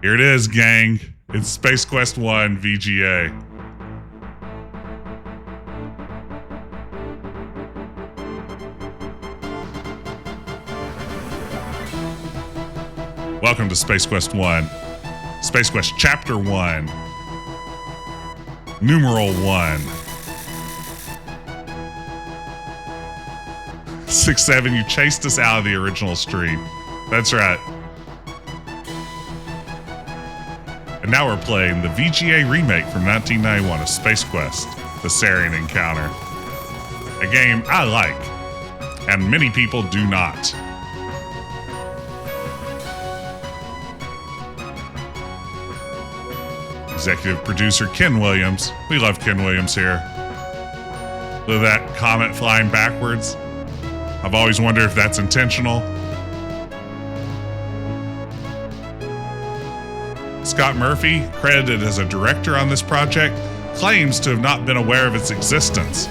Here it is, gang. It's Space Quest 1 VGA. Welcome to Space Quest 1. Space Quest Chapter 1. Numeral 1. 6-7, you chased us out of the original stream. That's right. And now we're playing the VGA remake from 1991 of Space Quest, the Sarien Encounter. A game I like, and many people do not. Executive producer Ken Williams. We love Ken Williams here. Look at that comet flying backwards. I've always wondered if that's intentional. Scott Murphy, credited as a director on this project, claims to have not been aware of its existence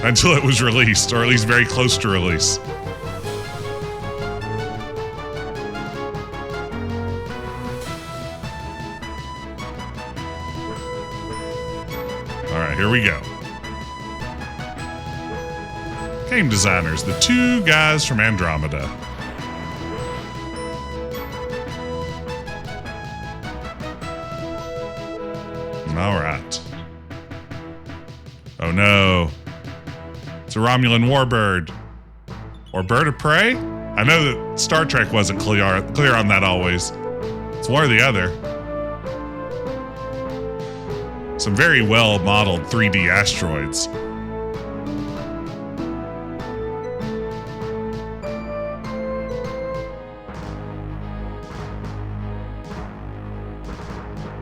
until it was released, or at least very close to release. All right, here we go. Game designers, the two guys from Andromeda. All right. Oh no. It's a Romulan warbird. Or bird of prey? I know that Star Trek wasn't clear on that always. It's one or the other. Some very well modeled 3D asteroids.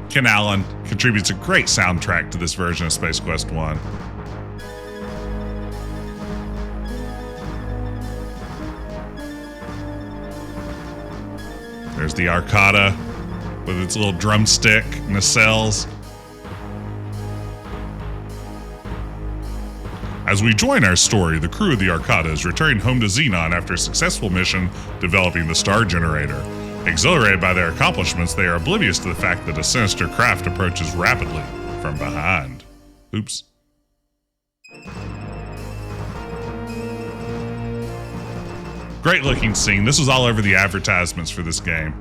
Ken Allen contributes a great soundtrack to this version of Space Quest 1. There's the Arcada with its little drumstick nacelles. As we join our story, the crew of the Arcada is returning home to Xenon after a successful mission developing the star generator. Exhilarated by their accomplishments, they are oblivious to the fact that a sinister craft approaches rapidly from behind. Oops. Great looking scene. This was all over the advertisements for this game.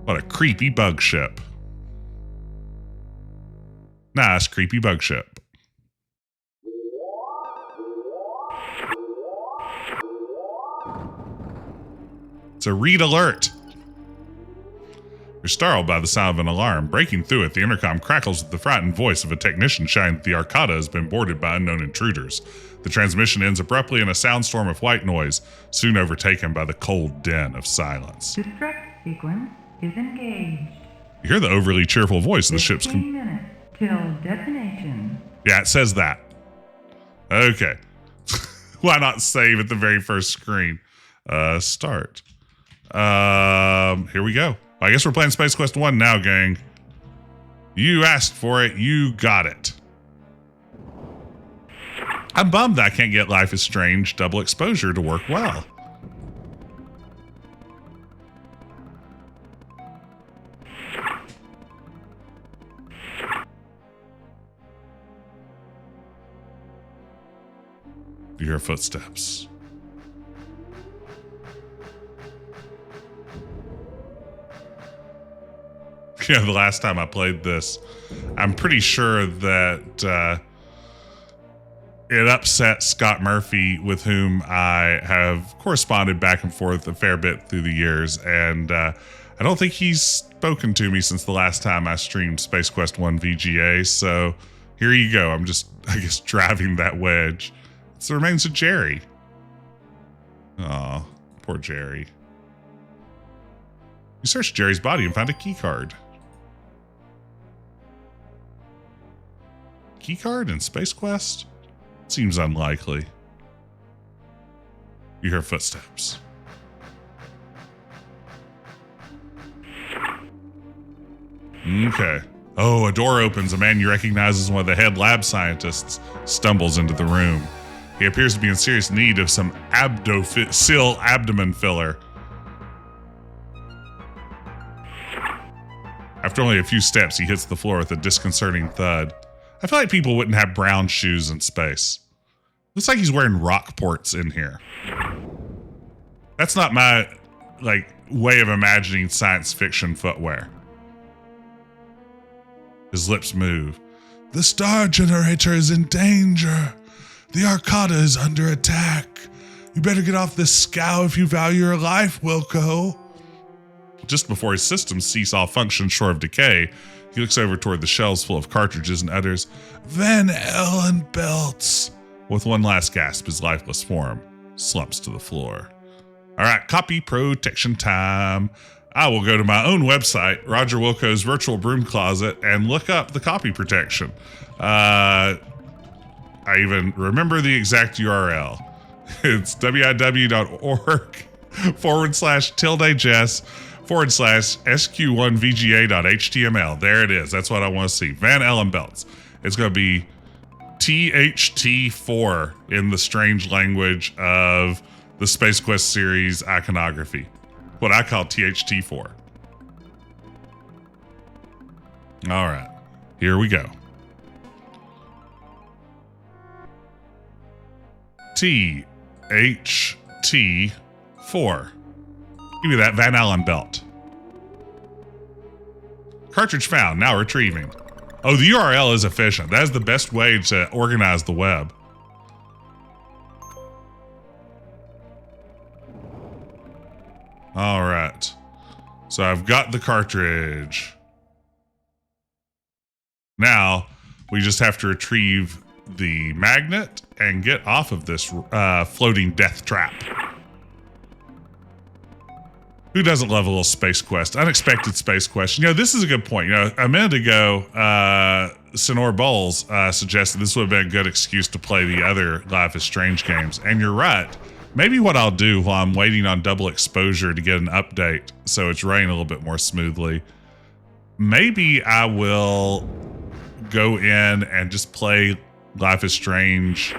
What a creepy bug ship. Nice creepy bug ship. It's a read alert. You're startled by the sound of an alarm. Breaking through it, the intercom crackles with the frightened voice of a technician shouting that the Arcada has been boarded by unknown intruders. The transmission ends abruptly in a soundstorm of white noise, soon overtaken by the cold din of silence. Destruct sequence is engaged. You hear the overly cheerful voice of the ship's... 15 minutes till detonation. Yeah, it says that. Okay. Why not save at the very first screen? Start. Here we go. I guess we're playing Space Quest 1 now, gang. You asked for it, you got it. I'm bummed that I can't get Life is Strange double exposure to work well. You hear footsteps. Yeah, the last time I played this, I'm pretty sure that it upset Scott Murphy, with whom I have corresponded back and forth a fair bit through the years, and I don't think he's spoken to me since the last time I streamed Space Quest 1 VGA, so here you go. I'm just, I guess, driving that wedge. It's the remains of Jerry. Aw, poor Jerry. You searched Jerry's body and found a keycard. Keycard in Space Quest? Seems unlikely. You hear footsteps. Okay. Oh, a door opens. A man you recognize as one of the head lab scientists stumbles into the room. He appears to be in serious need of some seal abdomen filler. After only a few steps, he hits the floor with a disconcerting thud. I feel like people wouldn't have brown shoes in space. Looks like he's wearing Rockports in here. That's not my, way of imagining science fiction footwear. His lips move. The star generator is in danger. The Arcada is under attack. You better get off this scow if you value your life, Wilco. Just before his systems cease all function short of decay, he looks over toward the shelves full of cartridges and utters, Van Allen belts. With one last gasp, his lifeless form slumps to the floor. All right, copy protection time. I will go to my own website, Roger Wilco's Virtual Broom Closet, and look up the copy protection. I even remember the exact URL. It's wiw.org/jess/SQ1VGA.html. There it is. That's what I want to see. Van Allen belts. It's going to be THT4 in the strange language of the Space Quest series iconography. What I call THT4. All right, here we go. THT4. Give me that Van Allen belt. Cartridge found, now retrieving. Oh, the URL is efficient. That is the best way to organize the web. All right. So I've got the cartridge. Now we just have to retrieve the magnet and get off of this floating death trap. Who doesn't love a little space quest? Unexpected space quest. You know, this is a good point. You know, a minute ago, Senor Bowles suggested this would have been a good excuse to play the other Life is Strange games. And you're right. Maybe what I'll do while I'm waiting on double exposure to get an update so it's running a little bit more smoothly, maybe I will go in and just play Life is Strange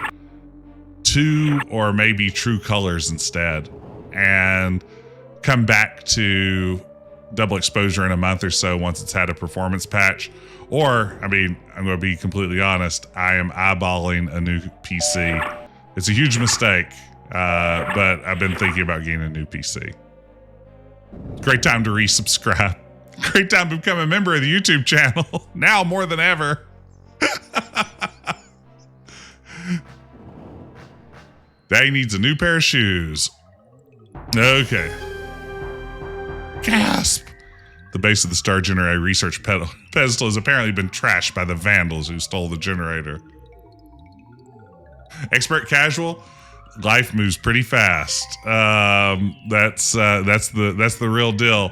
2 or maybe True Colors instead, and come back to double exposure in a month or so once it's had a performance patch. Or, I mean, I'm going to be completely honest, I am eyeballing a new PC. It's a huge mistake, but I've been thinking about getting a new PC. Great time to resubscribe. Great time to become a member of the YouTube channel. Now more than ever. Daddy needs a new pair of shoes. Okay. Gasp! The base of the Star Generator research pedestal has apparently been trashed by the vandals who stole the generator. Expert casual? Life moves pretty fast. That's the real deal.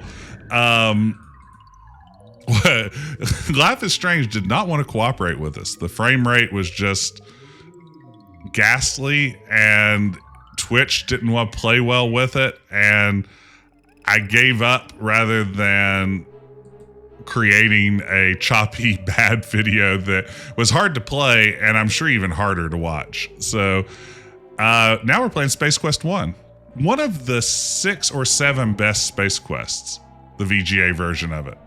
Life is Strange did not want to cooperate with us. The frame rate was just ghastly, and Twitch didn't want to play well with it, and I gave up rather than creating a choppy, bad video that was hard to play and I'm sure even harder to watch. So now we're playing Space Quest 1. One of the 6 or 7 best Space Quests, the VGA version of it.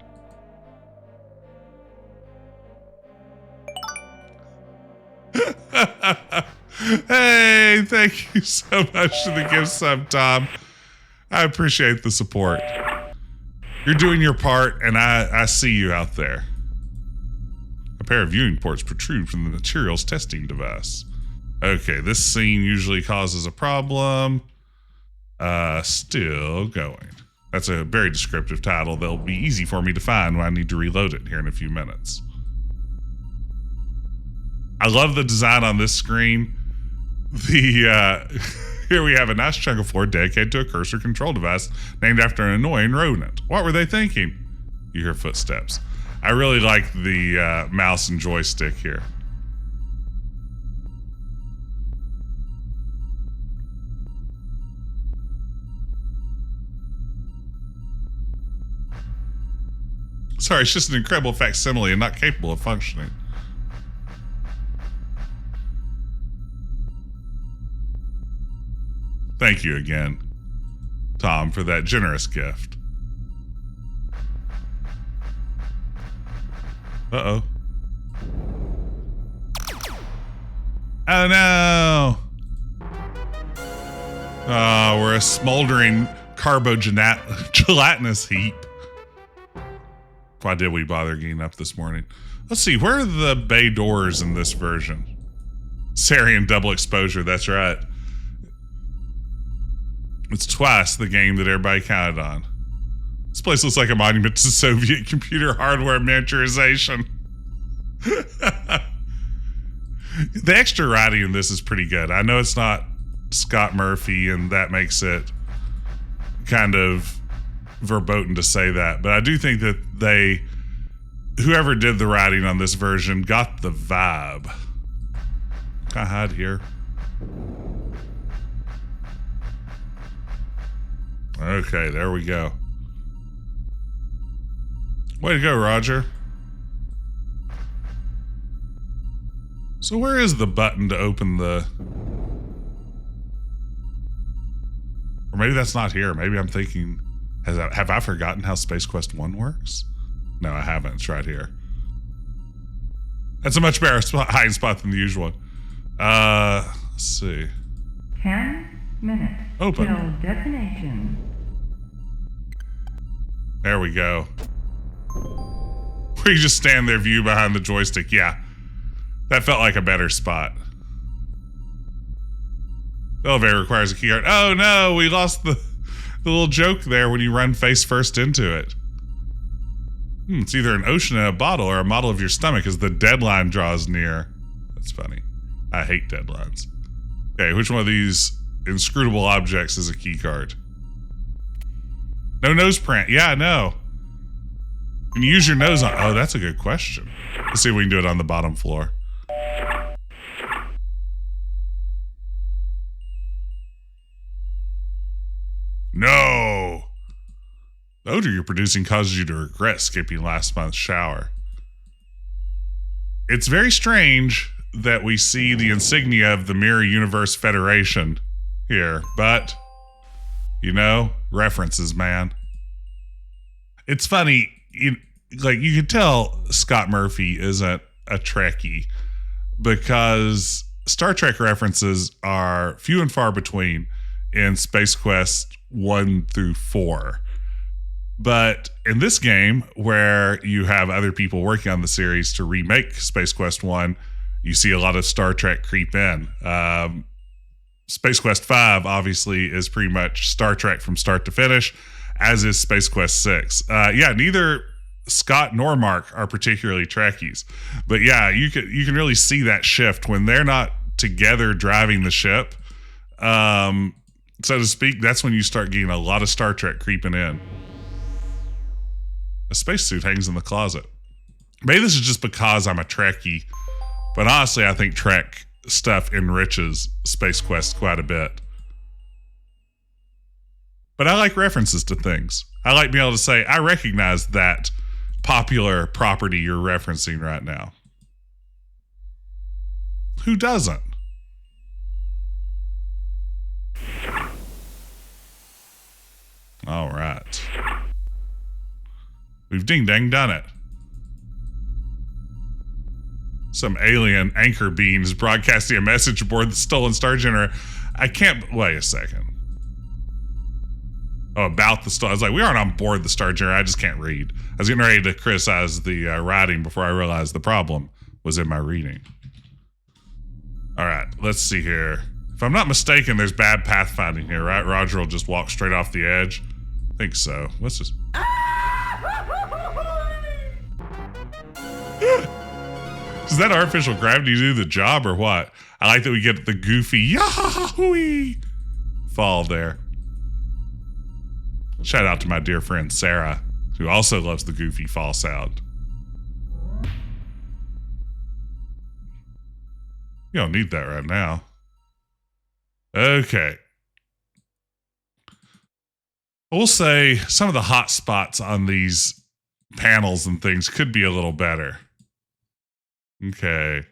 Hey, thank you so much for the gift sub, Tom. I appreciate the support. You're doing your part, and I see you out there. A pair of viewing ports protrude from the materials testing device. Okay, this scene usually causes a problem. Still going. That's a very descriptive title that'll be easy for me to find when I need to reload it here in a few minutes. I love the design on this screen. Here we have a nice chunk of floor dedicated to a cursor control device named after an annoying rodent. What were they thinking? You hear footsteps. I really like the mouse and joystick here. Sorry, it's just an incredible facsimile and not capable of functioning. Thank you again, Tom, for that generous gift. Uh-oh. Oh no! Oh, we're a smoldering gelatinous heap. Why did we bother getting up this morning? Let's see, where are the bay doors in this version? Sarien double exposure, that's right. It's twice the game that everybody counted on. This place looks like a monument to Soviet computer hardware miniaturization. The extra writing in this is pretty good. I know it's not Scott Murphy, and that makes it kind of verboten to say that, but I do think that whoever did the writing on this version got the vibe. Can I hide here? Okay, there we go. Way to go, Roger. So where is the button to open the... Or maybe that's not here. Maybe I'm thinking... Have I forgotten how Space Quest 1 works? No, I haven't. It's right here. That's a much better hiding spot than the usual one. Let's see. 10 minutes. Open. Till destination. There we go. Where you just stand there, view behind the joystick. Yeah. That felt like a better spot. The elevator requires a keycard. Oh no, we lost the little joke there when you run face first into it. It's either an ocean in a bottle or a model of your stomach as the deadline draws near. That's funny. I hate deadlines. Okay, which one of these inscrutable objects is a keycard? No nose print. Yeah, I know. Can you use your nose on... Oh, that's a good question. Let's see if we can do it on the bottom floor. No! The odor you're producing causes you to regret skipping last month's shower. It's very strange that we see the insignia of the Mirror Universe Federation here, but, you know, references, man. It's funny, you can tell Scott Murphy isn't a Trekkie because Star Trek references are few and far between in Space Quest 1 through 4. But in this game, where you have other people working on the series to remake Space Quest 1, you see a lot of Star Trek creep in. Space Quest 5, obviously, is pretty much Star Trek from start to finish, as is Space Quest 6. Yeah, neither Scott nor Mark are particularly Trekkies. But yeah, you can really see that shift when they're not together driving the ship. So to speak, that's when you start getting a lot of Star Trek creeping in. A spacesuit hangs in the closet. Maybe this is just because I'm a Trekkie, but honestly, I think Trek stuff enriches Space Quest quite a bit. But I like references to things. I like being able to say, I recognize that popular property you're referencing right now. Who doesn't? All right. We've ding-dang done it. Some alien anchor beam is broadcasting a message aboard the stolen Star Generator. I can't... Wait a second. Oh, about the Star... I was like, we aren't on board the Star Generator. I just can't read. I was getting ready to criticize the writing before I realized the problem was in my reading. All right, let's see here. If I'm not mistaken, there's bad pathfinding here, right? Roger will just walk straight off the edge. I think so. Let's just... Does that artificial gravity do the job or what? I like that we get the goofy yahoo fall there. Shout out to my dear friend Sarah, who also loves the goofy fall sound. You don't need that right now. Okay. We'll say some of the hot spots on these panels and things could be a little better. Okay.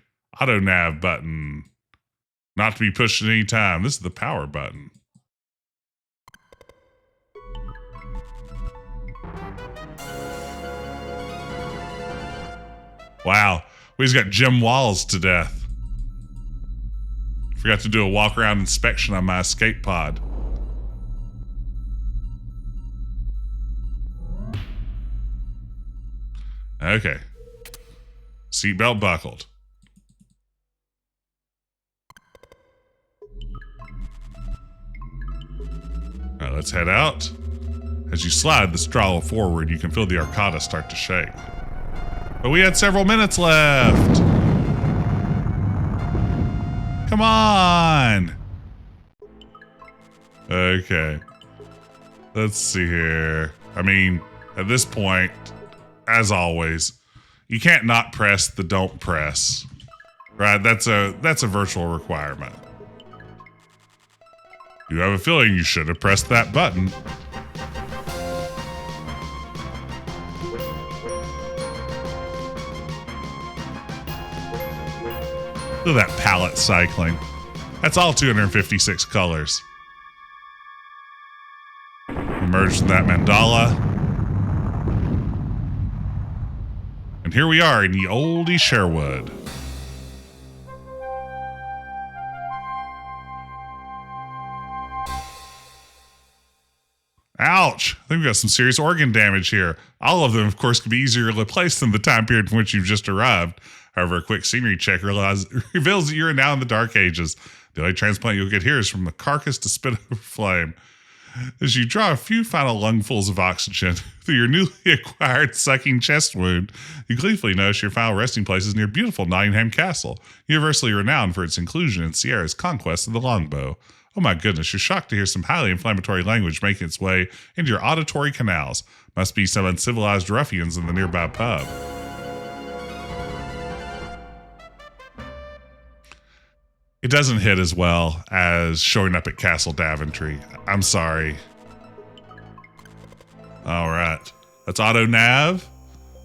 Auto nav button. Not to be pushed at any time. This is the power button. Wow. We just got Jim Walls to death. Forgot to do a walk around inspection on my escape pod. Okay. Seatbelt buckled. All right, let's head out. As you slide the straddle forward, you can feel the Arcada start to shake. But we had several minutes left. Come on. Okay. Let's see here. I mean, at this point, as always, you can't not press the don't press. Right? That's a virtual requirement. You have a feeling you should have pressed that button. Look at that palette cycling. That's all 256 colors. Emerged from that mandala. And here we are in the oldie Sherwood. Ouch! I think we've got some serious organ damage here. All of them, of course, could be easier to replace than the time period from which you've just arrived. However, a quick scenery check reveals that you're now in the Dark Ages. The only transplant you'll get here is from the carcass to spit over flame. As you draw a few final lungfuls of oxygen through your newly acquired sucking chest wound, you gleefully notice your final resting place is near beautiful Nottingham Castle, universally renowned for its inclusion in Sierra's conquest of the longbow. Oh my goodness, you're shocked to hear some highly inflammatory language making its way into your auditory canals. Must be some uncivilized ruffians in the nearby pub. It doesn't hit as well as showing up at Castle Daventry. I'm sorry. All right. Let's auto nav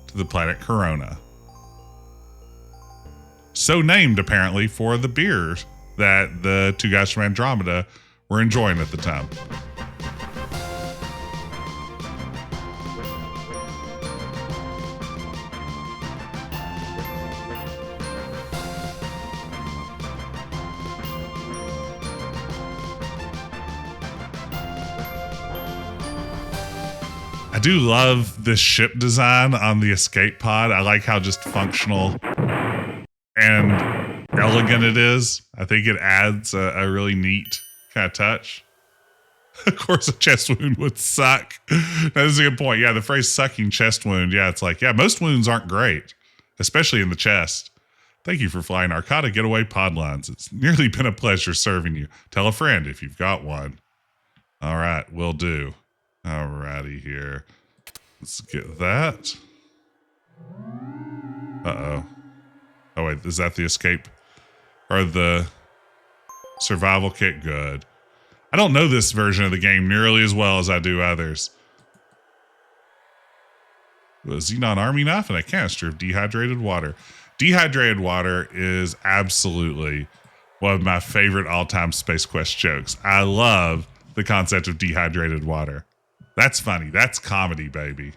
to the planet Kerona. So named, apparently, for the beers that the two guys from Andromeda were enjoying at the time. I do love this ship design on the escape pod. I like how just functional and elegant it is. I think it adds a really neat kind of touch. Of course, a chest wound would suck. That is a good point. Yeah, the phrase sucking chest wound. Yeah, it's like, yeah, most wounds aren't great, especially in the chest. Thank you for flying Arcada Getaway Pod Lines. It's nearly been a pleasure serving you. Tell a friend if you've got one. All right, will do. Alrighty here. Let's get that. Uh-oh. Oh, wait, is that the escape? Or the survival kit? Good. I don't know this version of the game nearly as well as I do others. A Xenon army knife and a canister of dehydrated water. Dehydrated water is absolutely one of my favorite all-time Space Quest jokes. I love the concept of dehydrated water. That's funny. That's comedy, baby.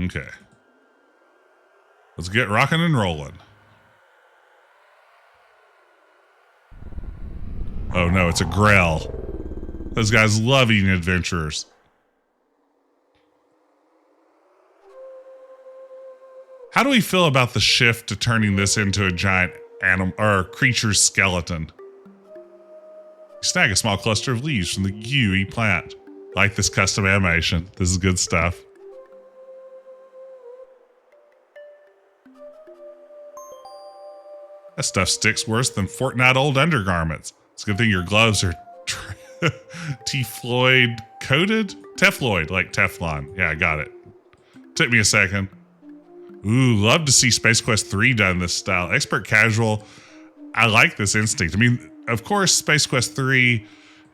Okay. Let's get rocking and rolling. Oh no, it's a Grell. Those guys love eating adventurers. How do we feel about the shift to turning this into a giant animal or creature's skeleton? You snag a small cluster of leaves from the Yui plant. Like this custom animation. This is good stuff. That stuff sticks worse than fortnight-old undergarments. It's a good thing your gloves are Tefloid coated? Tefloid, like Teflon. Yeah, I got it. Took me a second. Ooh, love to see Space Quest 3 done this style. Expert casual. I like this instinct. I mean, of course, Space Quest 3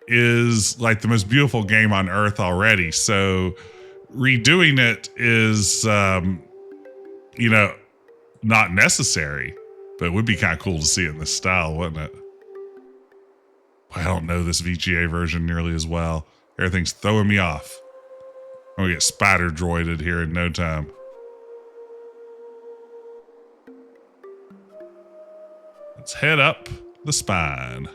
is like the most beautiful game on Earth already. So redoing it is, not necessary. But it would be kind of cool to see it in this style, wouldn't it? I don't know this VGA version nearly as well. Everything's throwing me off. I'm gonna get spider droided here in no time. Let's head up the spine.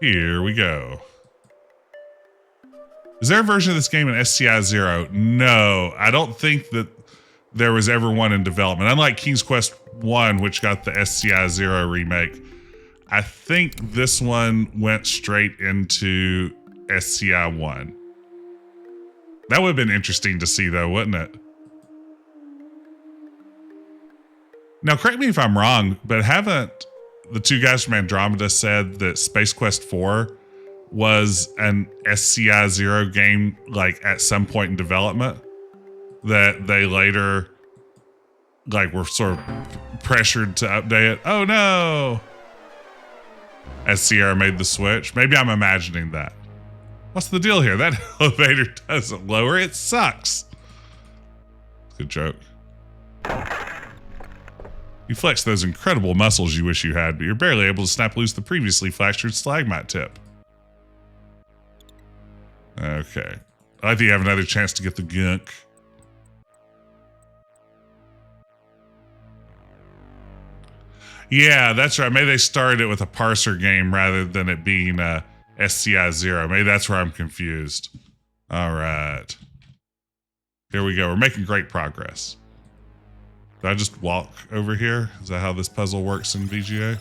Here we go. Is there a version of this game in SCI 0? No, I don't think that there was ever one in development. Unlike King's Quest 1, which got the SCI 0 remake, I think this one went straight into SCI 1. That would have been interesting to see, though, wouldn't it? Now, correct me if I'm wrong, but haven't the two guys from Andromeda said that Space Quest 4 was an SCI 0 game, like, at some point in development? That they later, like, were sort of pressured to update it? Oh, no! As Sierra made the switch. Maybe I'm imagining that. What's the deal here? That elevator doesn't lower. It sucks. Good joke. You flex those incredible muscles you wish you had, but you're barely able to snap loose the previously fractured stalagmite tip. Okay. I think you have another chance to get the gunk. Yeah, that's right. Maybe they started it with a parser game rather than it being a SCI 0. Maybe that's where I'm confused. All right. Here we go. We're making great progress. Do I just walk over here? Is that how this puzzle works in VGA?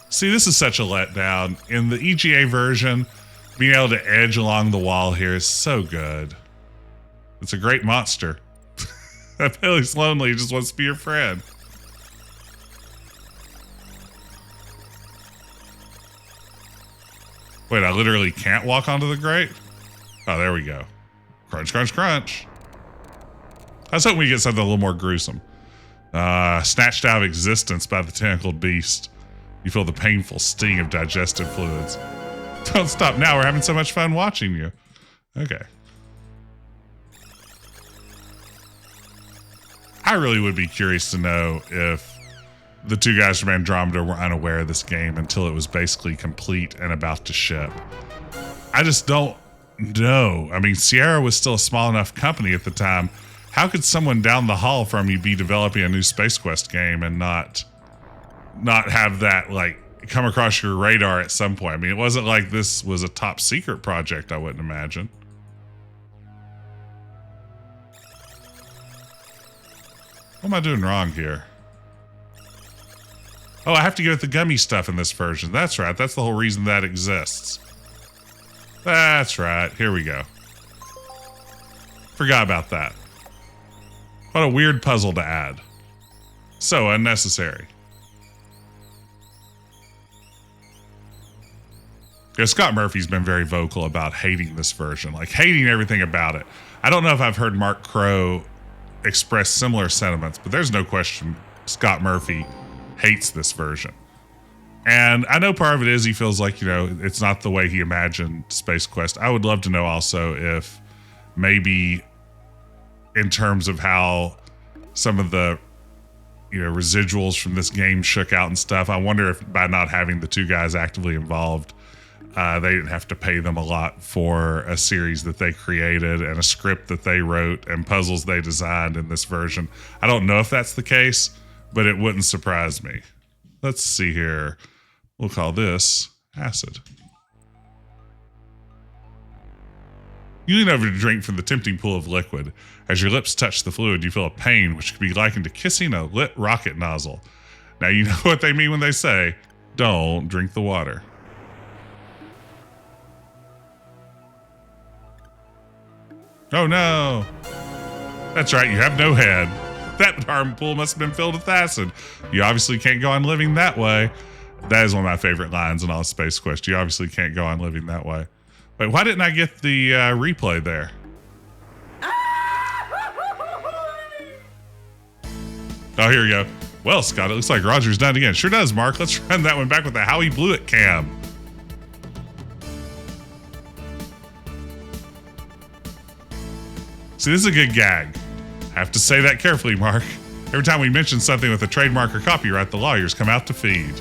See, this is such a letdown. In the EGA version, being able to edge along the wall here is so good. It's a great monster. I feel he's lonely. He just wants to be your friend. Wait, I literally can't walk onto the grate? Oh, there we go. Crunch, crunch, crunch. I was hoping we get something a little more gruesome. Snatched out of existence by the tentacled beast. You feel the painful sting of digestive fluids. Don't stop now. We're having so much fun watching you. Okay. I really would be curious to know if the two guys from Andromeda were unaware of this game until it was basically complete and about to ship. I just don't know. I mean, Sierra was still a small enough company at the time. How could someone down the hall from you be developing a new Space Quest game and not have that, like, come across your radar at some point? I mean, it wasn't like this was a top secret project, I wouldn't imagine. What am I doing wrong here? Oh, I have to get the gummy stuff in this version. That's right. That's the whole reason that exists. That's right. Here we go. Forgot about that. What a weird puzzle to add. So unnecessary. Yeah, Scott Murphy's been very vocal about hating this version, like hating everything about it. I don't know if I've heard Mark Crow express similar sentiments, but there's no question Scott Murphy hates this version. And I know part of it is he feels like, you know, it's not the way he imagined Space Quest. I would love to know also if maybe in terms of how some of the, you know, residuals from this game shook out and stuff, I wonder if by not having the two guys actively involved, they didn't have to pay them a lot for a series that they created and a script that they wrote and puzzles they designed in this version. I don't know if that's the case, but it wouldn't surprise me. Let's see here. We'll call this acid. You lean over to drink from the tempting pool of liquid. As your lips touch the fluid, you feel a pain which could be likened to kissing a lit rocket nozzle. Now you know what they mean when they say, don't drink the water. Oh no. That's right, you have no head. That darn pool must have been filled with acid. You obviously can't go on living that way. That is one of my favorite lines in all Space Quest. You obviously can't go on living that way. Wait, why didn't I get the replay there? Oh, here we go. Well, Scott, it looks like Roger's done it again. Sure does, Mark. Let's run that one back with the How He Blew It cam. See, this is a good gag. I have to say that carefully, Mark. Every time we mention something with a trademark or copyright, the lawyers come out to feed.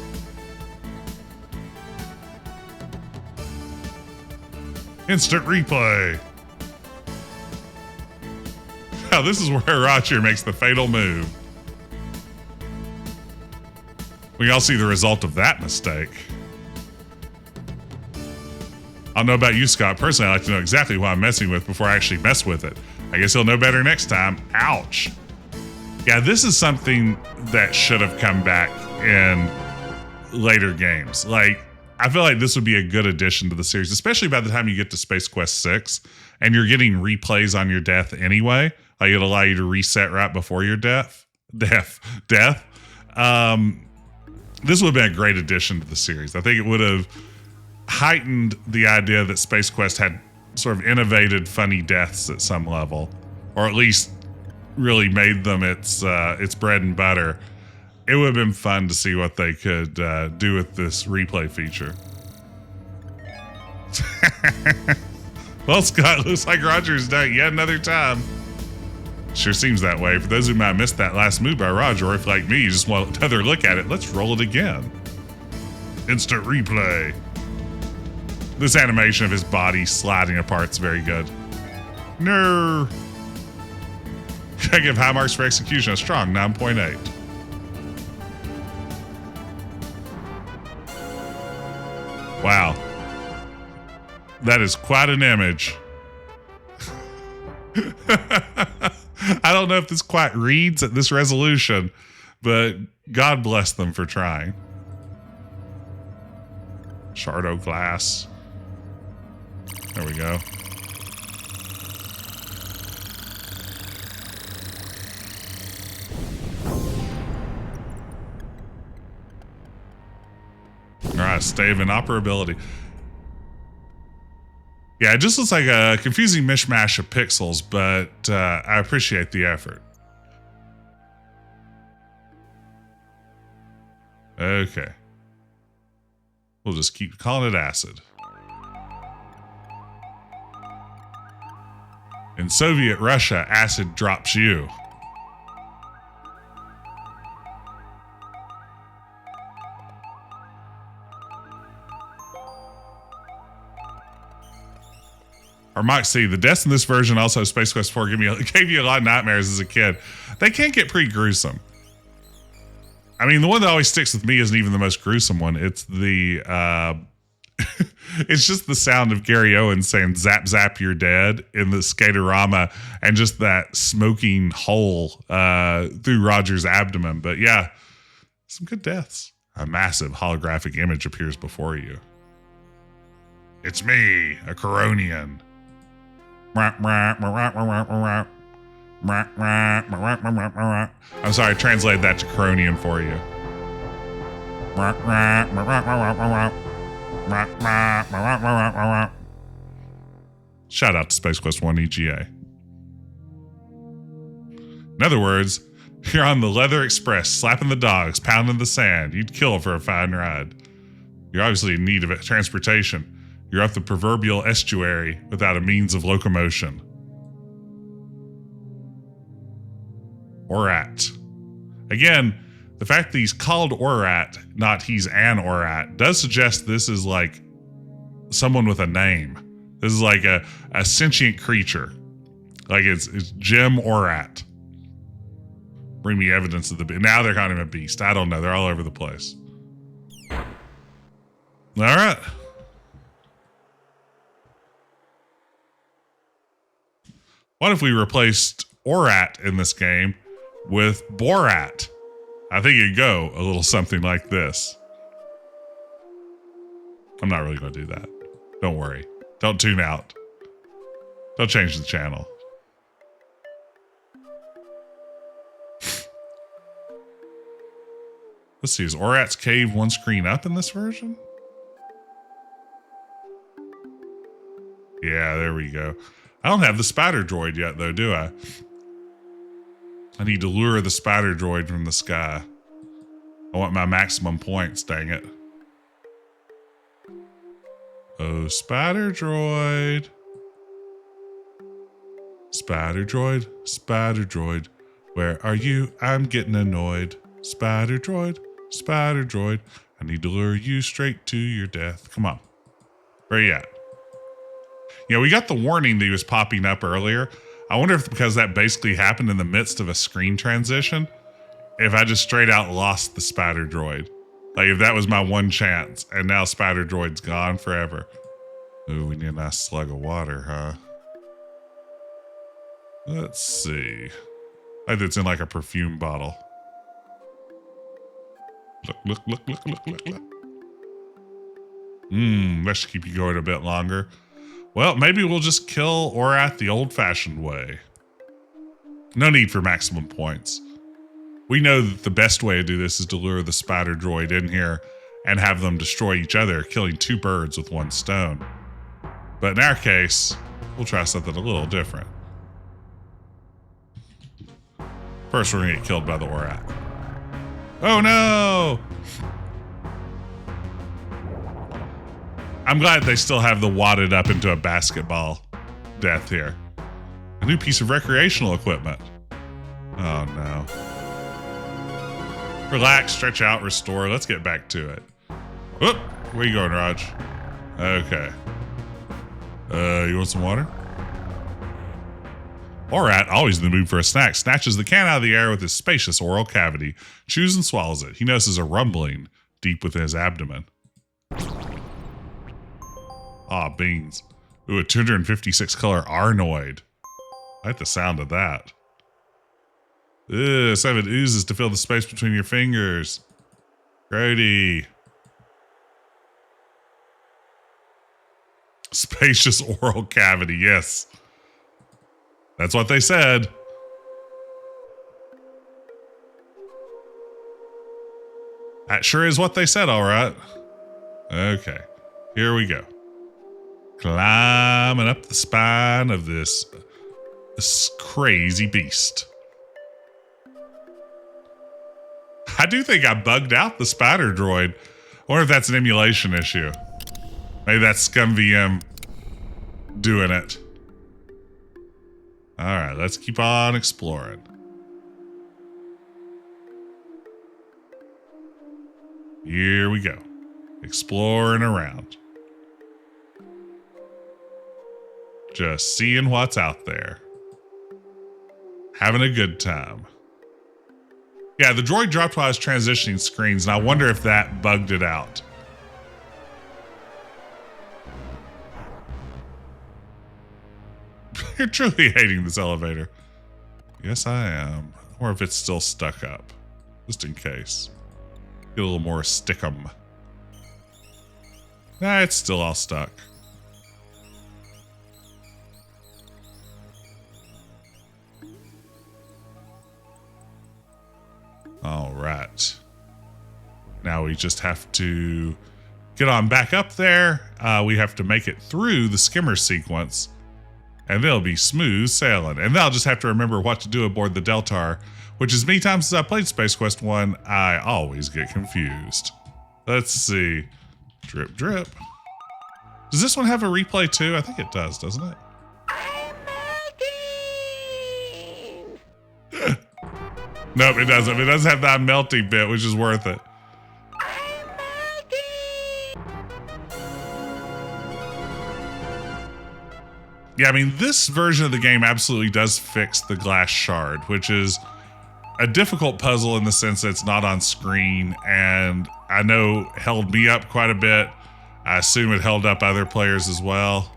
Instant replay. Now this is where Roger makes the fatal move. We all see the result of that mistake. I don't know about you, Scott. Personally, I like to know exactly who I'm messing with before I actually mess with it. I guess he'll know better next time. Ouch. Yeah, this is something that should have come back in later games. Like, I feel like this would be a good addition to the series, especially by the time you get to Space Quest 6 and you're getting replays on your death anyway. Like, it'll allow you to reset right before your death. This would have been a great addition to the series. I think it would have heightened the idea that Space Quest had sort of innovated funny deaths at some level, or at least really made them its bread and butter. It would have been fun to see what they could do with this replay feature. Well, Scott, looks like Roger's done yet another time. Sure seems that way. For those who might have missed that last move by Roger, or if like me, you just want another look at it, let's roll it again. Instant replay. This animation of his body sliding apart is very good. No. I give high marks for execution, a strong 9.8. Wow. That is quite an image. I don't know if this quite reads at this resolution, but God bless them for trying. Shardo glass. There we go. All right, stave inoperability. Yeah, it just looks like a confusing mishmash of pixels, but I appreciate the effort. Okay. We'll just keep calling it acid. In Soviet Russia, acid drops you. Or might see the deaths in this version, also Space Quest 4, gave you a lot of nightmares as a kid. They can get pretty gruesome. I mean, the one that always sticks with me isn't even the most gruesome one. It's the it's just the sound of Gary Owen saying "Zap Zap, you're dead" in the Skaterama, and just that smoking hole through Roger's abdomen. But yeah, some good deaths. A massive holographic image appears before you. It's me, a Keronian. I'm sorry, I translated that to Keronian for you. Shout out to Space Quest 1 EGA. In other words, you're on the Leather Express, slapping the dogs, pounding the sand. You'd kill for a fine ride. You're obviously in need of transportation. You're up the proverbial estuary without a means of locomotion. Orat. Again, the fact that he's called Orat, not he's an Orat, does suggest this is like someone with a name. This is like a sentient creature. Like it's Jim Orat. Bring me evidence of the beast. Now they're calling him a beast. I don't know. They're all over the place. All right. What if we replaced Orat in this game with Borat? I think it'd go a little something like this. I'm not really going to do that. Don't worry. Don't tune out. Don't change the channel. Let's see. Is Orat's cave one screen up in this version? Yeah, there we go. I don't have the spider droid yet, though, do I? I need to lure the spider droid from the sky. I want my maximum points, dang it. Oh, spider droid. Spider droid, Where are you? I'm getting annoyed. Spider droid, spider droid. I need to lure you straight to your death. Come on. Where you at? Yeah, we got the warning that he was popping up earlier. I wonder if because that basically happened in the midst of a screen transition, if I just straight out lost the spider droid. Like if that was my one chance and now spider droid's gone forever. Ooh, we need a nice slug of water, huh? Let's see. Like it's in like a perfume bottle. Look. That should keep you going a bit longer. Well, maybe we'll just kill Orat the old-fashioned way. No need for maximum points. We know that the best way to do this is to lure the spider droid in here and have them destroy each other, killing 2 birds with 1 stone. But in our case, we'll try something a little different. First, we're gonna get killed by the Orat. Oh no! I'm glad they still have the wadded up into a basketball death here. A new piece of recreational equipment. Oh no. Relax, stretch out, restore. Let's get back to it. Whoop! Where you going, Raj? Okay. You want some water? Orat, always in the mood for a snack, snatches the can out of the air with his spacious oral cavity, chews and swallows it. He notices a rumbling deep within his abdomen. Ah, beans. Ooh, a 256 color Arnoid. I like the sound of that. Ugh, 7 oozes to fill the space between your fingers. Grody. Spacious oral cavity, yes. That's what they said. That sure is what they said, all right. Okay, here we go. Climbing up the spine of this crazy beast. I do think I bugged out the spider droid. I wonder if that's an emulation issue. Maybe that's ScumVM doing it. All right, let's keep on exploring. Here we go. Exploring around. Just seeing what's out there. Having a good time. Yeah, the droid dropped while I was transitioning screens, and I wonder if that bugged it out. You're truly hating this elevator. Yes, I am. Or if it's still stuck up. Just in case. Get a little more stickum. Nah, it's still all stuck. All right. Now we just have to get on back up there. We have to make it through the skimmer sequence. And they'll be smooth sailing. And then I'll just have to remember what to do aboard the Deltar, which as many times as I played Space Quest 1, I always get confused. Let's see. Drip, drip. Does this one have a replay too? I think it does, doesn't it? Nope, it doesn't. It does have that melty bit, which is worth it. Yeah, I mean, this version of the game absolutely does fix the glass shard, which is a difficult puzzle in the sense that it's not on screen, and I know held me up quite a bit. I assume it held up other players as well.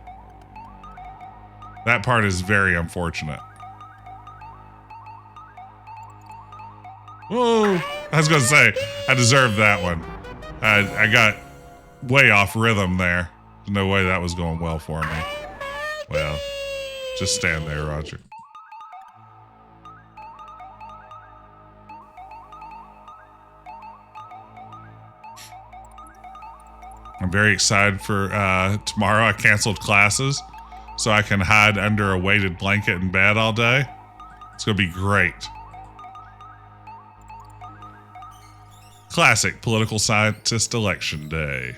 That part is very unfortunate. Whoa! I was going to say, I deserved that one. I got way off rhythm there. There's no way that was going well for me. Well, just stand there, Roger. I'm very excited for tomorrow. I canceled classes so I can hide under a weighted blanket in bed all day. It's going to be great. Classic political scientist election day.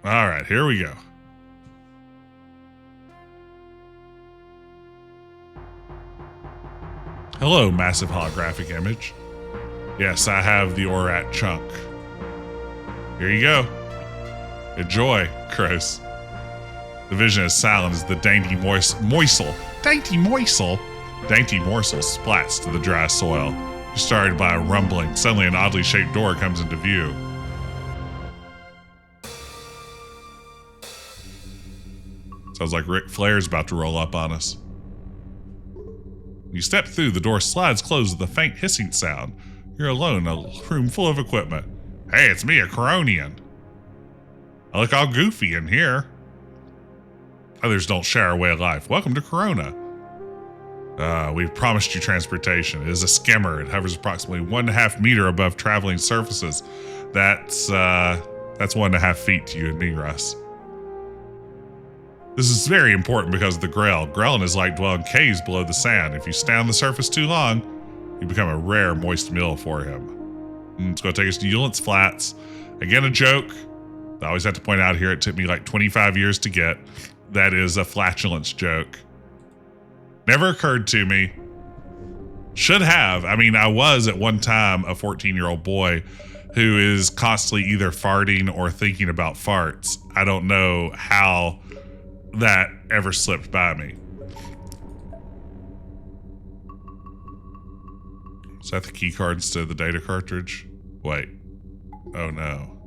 All right, here we go. Hello, massive holographic image. Yes, I have the Orat chunk. Here you go. Enjoy, Chris. The vision is silent as the dainty morsel splats to the dry soil. Started by a rumbling. Suddenly, an oddly shaped door comes into view. Sounds like Ric Flair's about to roll up on us. You step through, the door slides closed with a faint hissing sound. You're alone in a room full of equipment. Hey, it's me, a Keronian. I look all goofy in here. Others don't share our way of life. Welcome to Kerona. We've promised you transportation. It is a skimmer. It hovers approximately 1.5 meters above traveling surfaces. That's 1.5 feet to you and me, Russ. This is very important because of the Grell. Grellin is like dwelling caves below the sand. If you stay on the surface too long, you become a rare moist meal for him. It's going to take us to Ulence Flats. Again, a joke. I always have to point out here, it took me like 25 years to get. That is a flatulence joke. Never occurred to me. Should have. I mean, I was at one time a 14-year-old boy who is constantly either farting or thinking about farts. I don't know how that ever slipped by me. Is that the key card instead of the data cartridge? Wait. Oh no.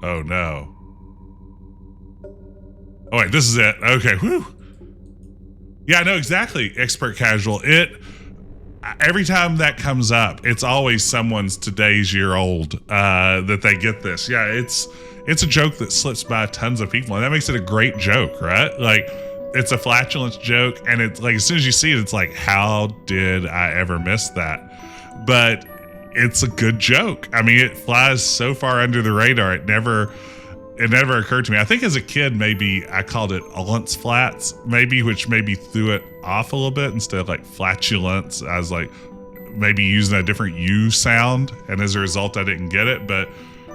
Oh no. Oh wait, this is it. Okay, whew. Yeah, I know exactly. Expert casual. Every time that comes up, it's always someone's today's year old that they get this. Yeah, it's a joke that slips by tons of people, and that makes it a great joke, right? Like, it's a flatulence joke, and it's like, as soon as you see it, it's like, how did I ever miss that? But it's a good joke. I mean, it flies so far under the radar, it never occurred to me. I think as a kid, maybe I called it Ulence Flats, maybe, which maybe threw it off a little bit. Instead of like flatulence, I was like maybe using a different U sound, and as a result, I didn't get it. But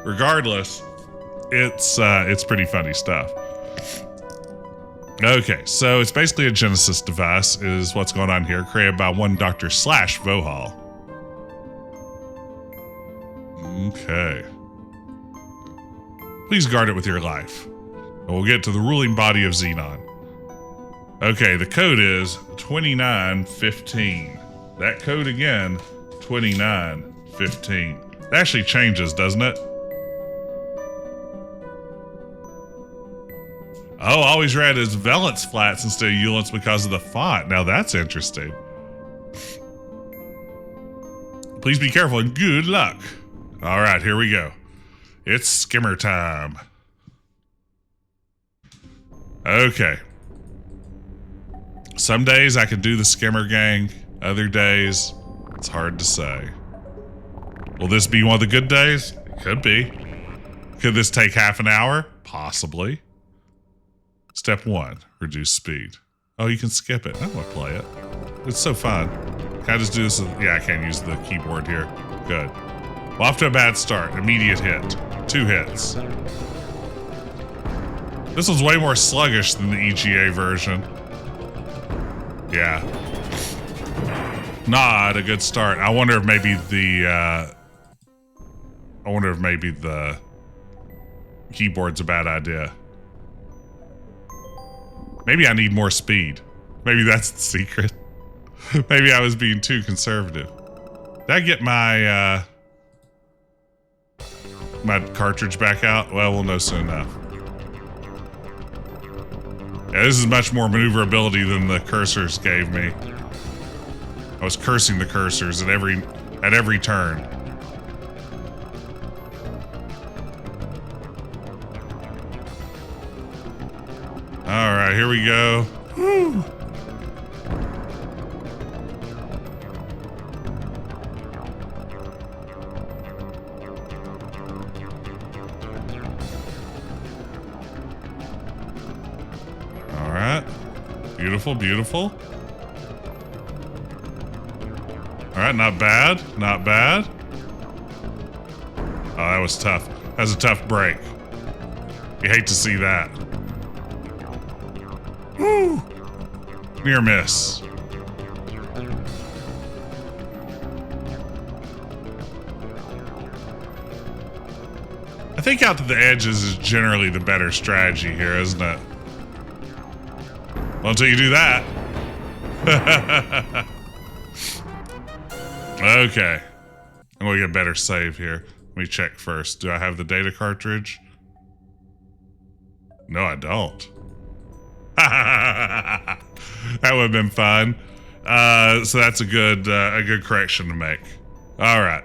regardless, it's pretty funny stuff. Okay, so it's basically a Genesis device is what's going on here, created by one Dr. / Vohal. Okay. Please guard it with your life. And we'll get to the ruling body of Xenon. Okay, the code is 2915. That code again, 2915. It actually changes, doesn't it? Oh, I always read as Ulence Flats instead of Ulence because of the font. Now that's interesting. Please be careful and good luck. All right, here we go. It's skimmer time. Okay. Some days I can do the skimmer gang. Other days, it's hard to say. Will this be one of the good days? It could be. Could this take half an hour? Possibly. Step 1, reduce speed. Oh, you can skip it. I don't want to play it. It's so fun. Can I just do this? Yeah, I can't use the keyboard here. Good. Well, off to a bad start. Immediate hit. 2 hits. This one's way more sluggish than the EGA version. Yeah. Not a good start. I wonder if maybe the keyboard's a bad idea. Maybe I need more speed. Maybe that's the secret. Maybe I was being too conservative. Did I get my my cartridge back out? Well, we'll know soon enough. Yeah, this is much more maneuverability than the cursors gave me. I was cursing the cursors at every turn. All right, here we go. Woo. All right. Beautiful, beautiful. All right, not bad, not bad. Oh, that was tough. That was a tough break. You hate to see that. Woo! Near miss. I think out to the edges is generally the better strategy here, isn't it? Well, until you do that. Okay. I'm going to get a better save here. Let me check first. Do I have the data cartridge? No, I don't. That would have been fun. So that's a good correction to make. All right.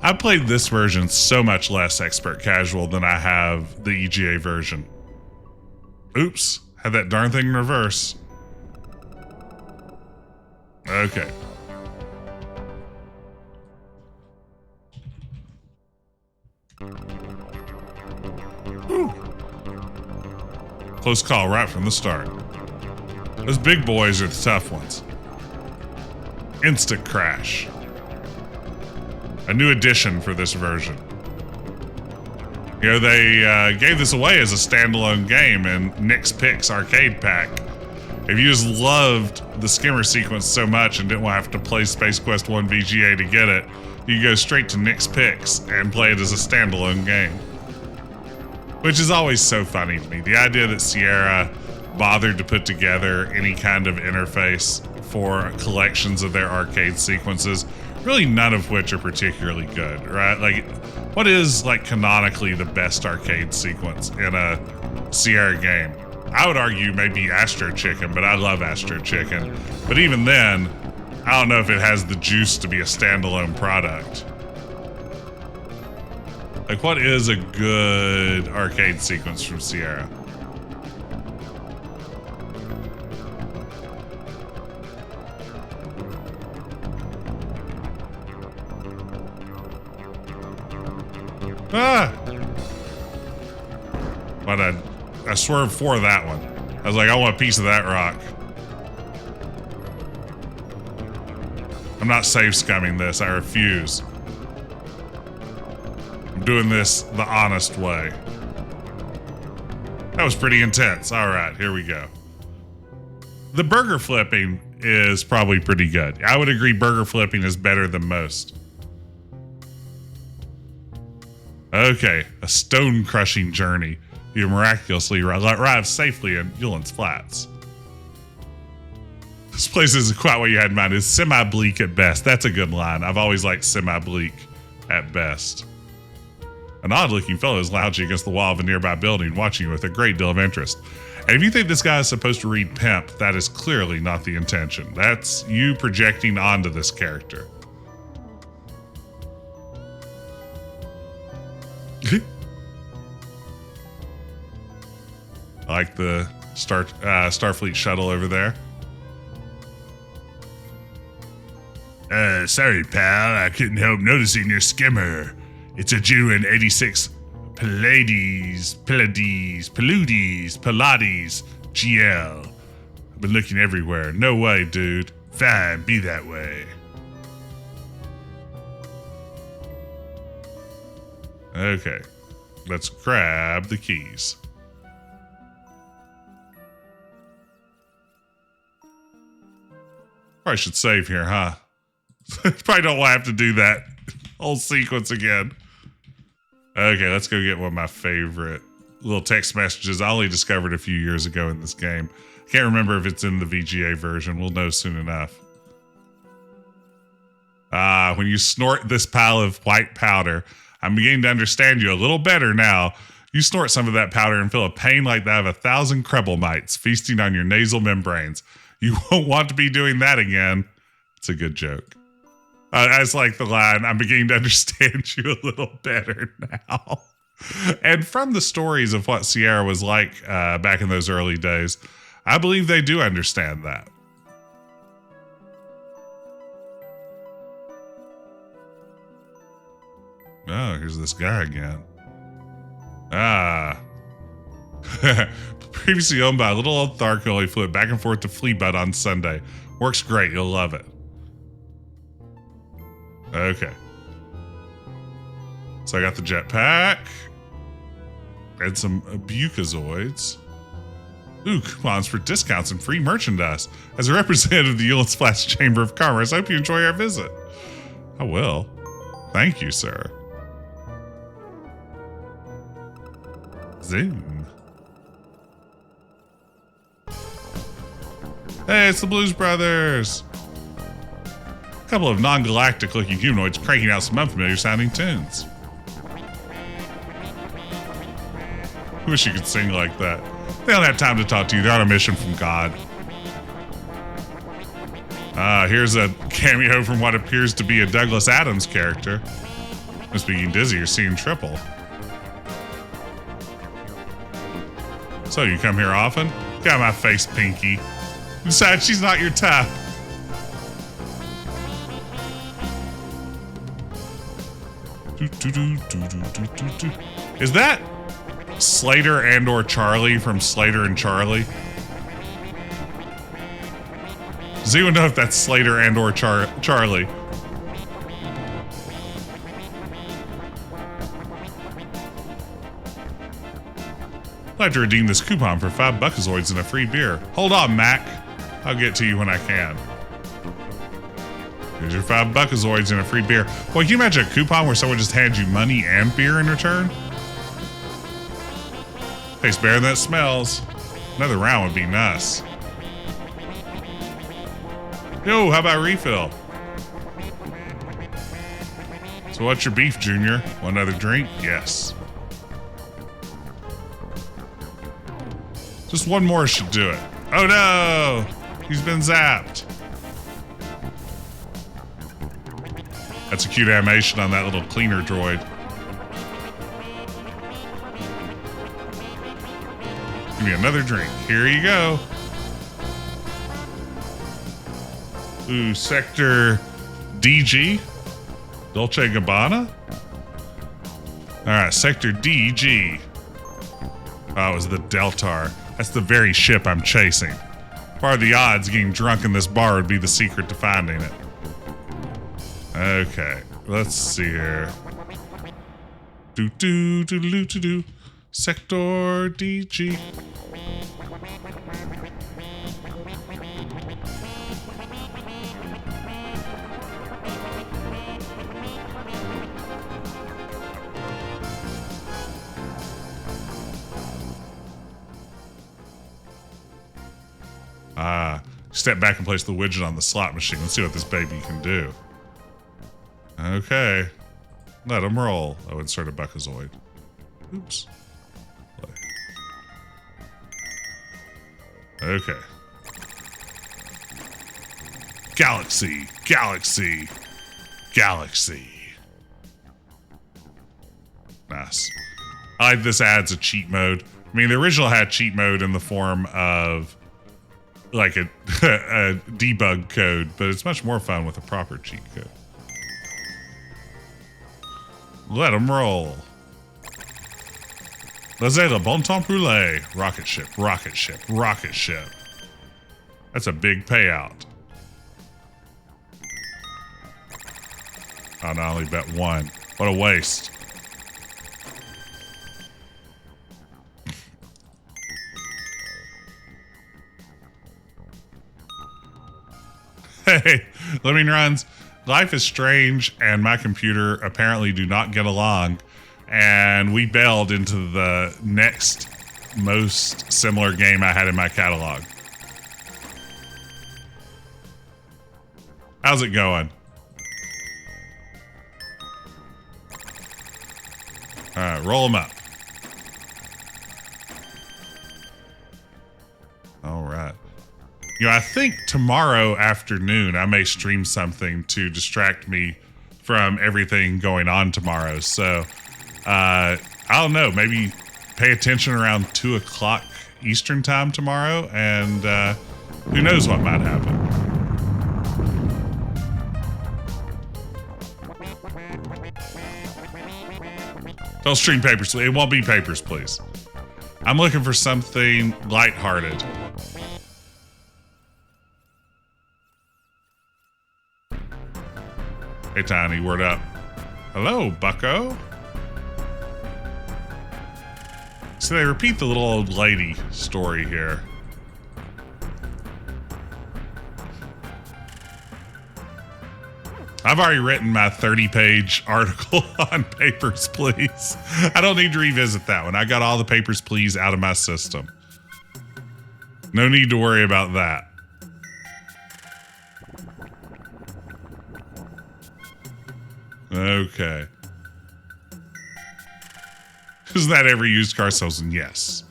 I played this version so much less expert casual than I have the EGA version. Oops, had that darn thing in reverse. Okay. Whew. Close call right from the start. Those big boys are the tough ones. Instant crash. A new addition for this version. You know, they gave this away as a standalone game in Nick's Picks arcade pack. If you just loved the skimmer sequence so much and didn't want to have to play Space Quest 1 VGA to get it, you go straight to Nick's Picks and play it as a standalone game. Which is always so funny to me. The idea that Sierra bothered to put together any kind of interface for collections of their arcade sequences, really none of which are particularly good, right? Like, what is, like, canonically the best arcade sequence in a Sierra game? I would argue maybe Astro Chicken, but I love Astro Chicken. But even then, I don't know if it has the juice to be a standalone product. Like, what is a good arcade sequence from Sierra? Ah! But I swerved for that one. I was like, I want a piece of that rock. I'm not save scumming this. I refuse. I'm doing this the honest way. That was pretty intense. All right, here we go. The burger flipping is probably pretty good. I would agree burger flipping is better than most. Okay, a stone-crushing journey. You miraculously arrive safely in Ulence Flats. This place isn't quite what you had in mind. It's semi-bleak at best. That's a good line. I've always liked semi-bleak at best. An odd-looking fellow is lounging against the wall of a nearby building, watching you with a great deal of interest. And if you think this guy is supposed to read pimp, that is clearly not the intention. That's you projecting onto this character. I like the Starfleet shuttle over there. Sorry, pal. I couldn't help noticing your skimmer. It's a genuine 86 Pallades GL. I've been looking everywhere. No way, dude. Fine, be that way. Okay, let's grab the keys. Probably should save here, huh? Probably don't want to have to do that whole sequence again. Okay, let's go get one of my favorite little text messages I only discovered a few years ago in this game. I can't remember if it's in the VGA version. We'll know soon enough. When you snort this pile of white powder, I'm beginning to understand you a little better now. You snort some of that powder and feel a pain like that of 1,000 Krebel mites feasting on your nasal membranes. You won't want to be doing that again. It's a good joke. As like the line, I'm beginning to understand you a little better now. And from the stories of what Sierra was like back in those early days, I believe they do understand that. Oh, here's this guy again. Previously owned by a little old Thark who only flew back and forth to Fleabud on Sunday. Works great. You'll love it. Okay. So I got the jetpack. And some Bucazoids. Ooh, coupons for discounts and free merchandise. As a representative of the Ulence Flats Chamber of Commerce, I hope you enjoy our visit. I will. Thank you, sir. Zoom. Hey, it's the Blues Brothers. A couple of non-galactic looking humanoids cranking out some unfamiliar sounding tunes. I wish you could sing like that. They don't have time to talk to you. They're on a mission from God. Here's a cameo from what appears to be a Douglas Adams character. Must be getting dizzy or seeing triple. So you come here often? Got my face, Pinky. Besides, she's not your type. Is that Slater and or Charlie from Slater and Charlie? Does anyone know if that's Slater and or Charlie? I'd like to redeem this coupon for 5 Buckazoids and a free beer. Hold on, Mac. I'll get to you when I can. Here's your 5 Buckazoids and a free beer. Boy, can you imagine a coupon where someone just hands you money and beer in return? Tastes better than it smells. Another round would be nice. Yo, how about refill? So what's your beef, Junior? Want another drink? Yes. Just one more should do it. Oh no! He's been zapped. That's a cute animation on that little cleaner droid. Give me another drink. Here you go. Ooh, Sector DG? Dolce Gabbana? Alright, Sector DG. Oh, it was the Deltar. That's the very ship I'm chasing. Part of the odds getting drunk in this bar would be the secret to finding it. Okay, let's see here. Do. Sector DG. Step back and place the widget on the slot machine. Let's see what this baby can do. Okay. Let him roll. Oh, insert a Buckazoid. Oops. Play. Okay. Galaxy. Nice. I like this adds a cheat mode. I mean, the original had cheat mode in the form of like a debug code, but it's much more fun with a proper cheat code. Let them roll. Laissez le bon temps brûler. Rocket ship. That's a big payout. Oh, no, I only bet one. What a waste. Hey, Living Runs. Life is strange, and my computer apparently do not get along, and we bailed into the next most similar game I had in my catalog. How's it going? All right, roll them up. All right. You know, I think tomorrow afternoon I may stream something to distract me from everything going on tomorrow. So, I don't know, maybe pay attention around 2 o'clock Eastern time tomorrow, and who knows what might happen. Don't stream Papers, Please. It won't be Papers, Please. I'm looking for something lighthearted. Hey, Tiny, word up. Hello, bucko. So they repeat the little old lady story here. I've already written my 30-page article on Papers, Please. I don't need to revisit that one. I got all the Papers, Please out of my system. No need to worry about that. Okay. Isn't that every used car salesman? Yes.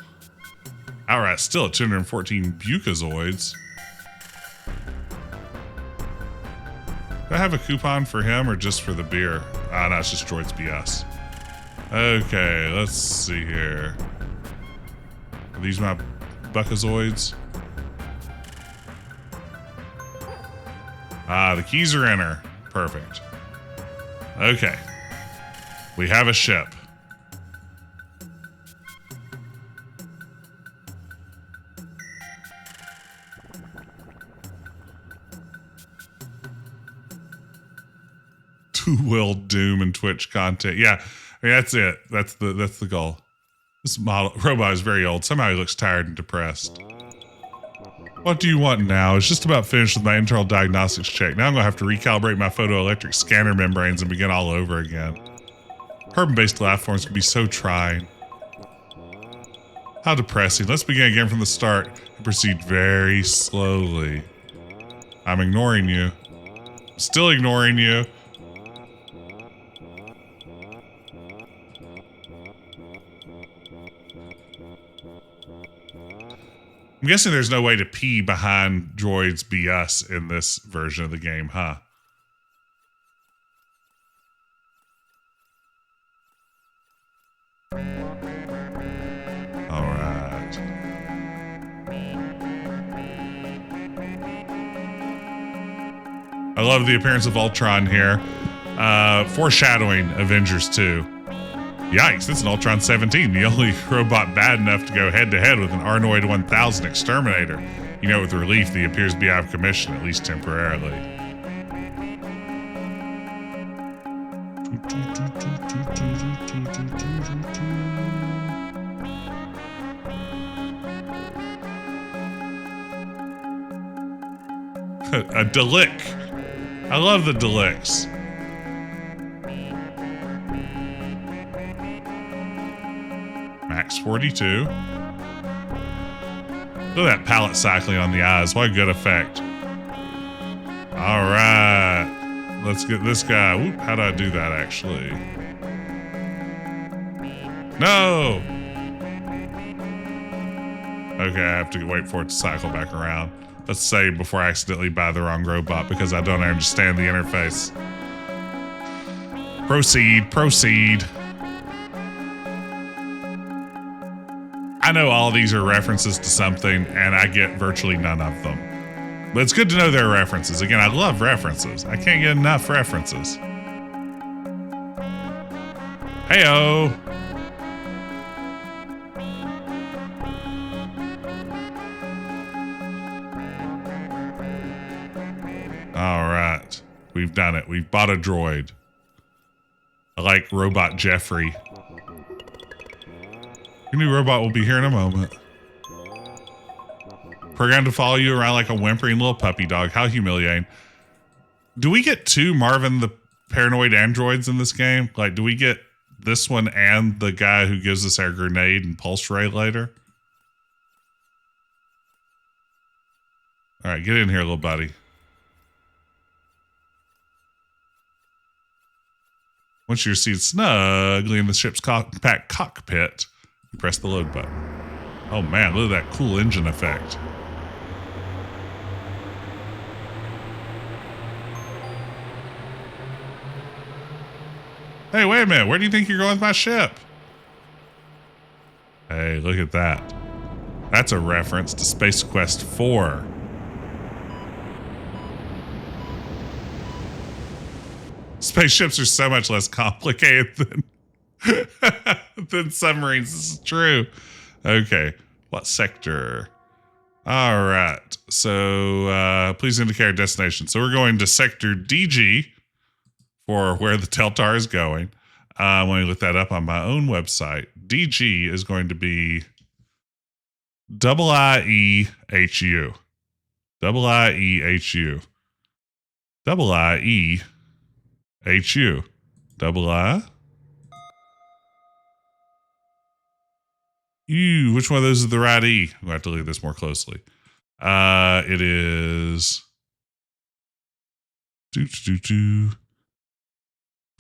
Alright, still at 214 Bucazoids. Do I have a coupon for him or just for the beer? Ah, no, it's just Droids BS. Okay, let's see here. Are these my Bucazoids? Ah, the keys are in her. Perfect. Okay. We have a ship. Two-wheel Doom and Twitch content. Yeah, I mean, that's it. That's the goal. This robot is very old. Somehow he looks tired and depressed. What do you want now? It's just about finished with my internal diagnostics check. Now I'm gonna have to recalibrate my photoelectric scanner membranes and begin all over again. Carbon-based life forms can be so trying. How depressing. Let's begin again from the start and proceed very slowly. I'm ignoring you. Still ignoring you. I'm guessing there's no way to pee behind Droids BS in this version of the game, huh? All right. I love the appearance of Ultron here. Foreshadowing Avengers 2. Yikes, it's an Ultron 17, the only robot bad enough to go head-to-head with an Arnoid 1000 exterminator. You know with relief that he appears to be out of commission, at least temporarily. A Delic. I love the Delics. Max 42. Look at that palette cycling on the eyes. What a good effect. All right. Let's get this guy. Whoop, how do I do that, actually? No! Okay, I have to wait for it to cycle back around. Let's save before I accidentally buy the wrong robot because I don't understand the interface. Proceed, proceed. I know all these are references to something, and I get virtually none of them. But it's good to know they're references. Again, I love references. I can't get enough references. Heyo! All right. We've done it. We've bought a droid. I like Robot Jeffrey. Your new robot will be here in a moment. Programmed to follow you around like a whimpering little puppy dog. How humiliating. Do we get two Marvin the Paranoid Androids in this game? Like, do we get this one and the guy who gives us our grenade and pulse ray later? All right, get in here, little buddy. Once you're seated snugly in the ship's compact cockpit, press the load button. Oh man, look at that cool engine effect. Hey, wait a minute. Where do you think you're going with my ship? Hey, look at that. That's a reference to Space Quest 4. Spaceships are so much less complicated than than submarines. This is true. Okay. What sector? All right. So please indicate our destination. So we're going to sector DG for where the Teltar is going. Let me look that up on my own website. DG is going to be IEHU. IEHU. IE HU. Double I. Ew, which one of those is the right E? I'm going to have to look at this more closely. It is... Going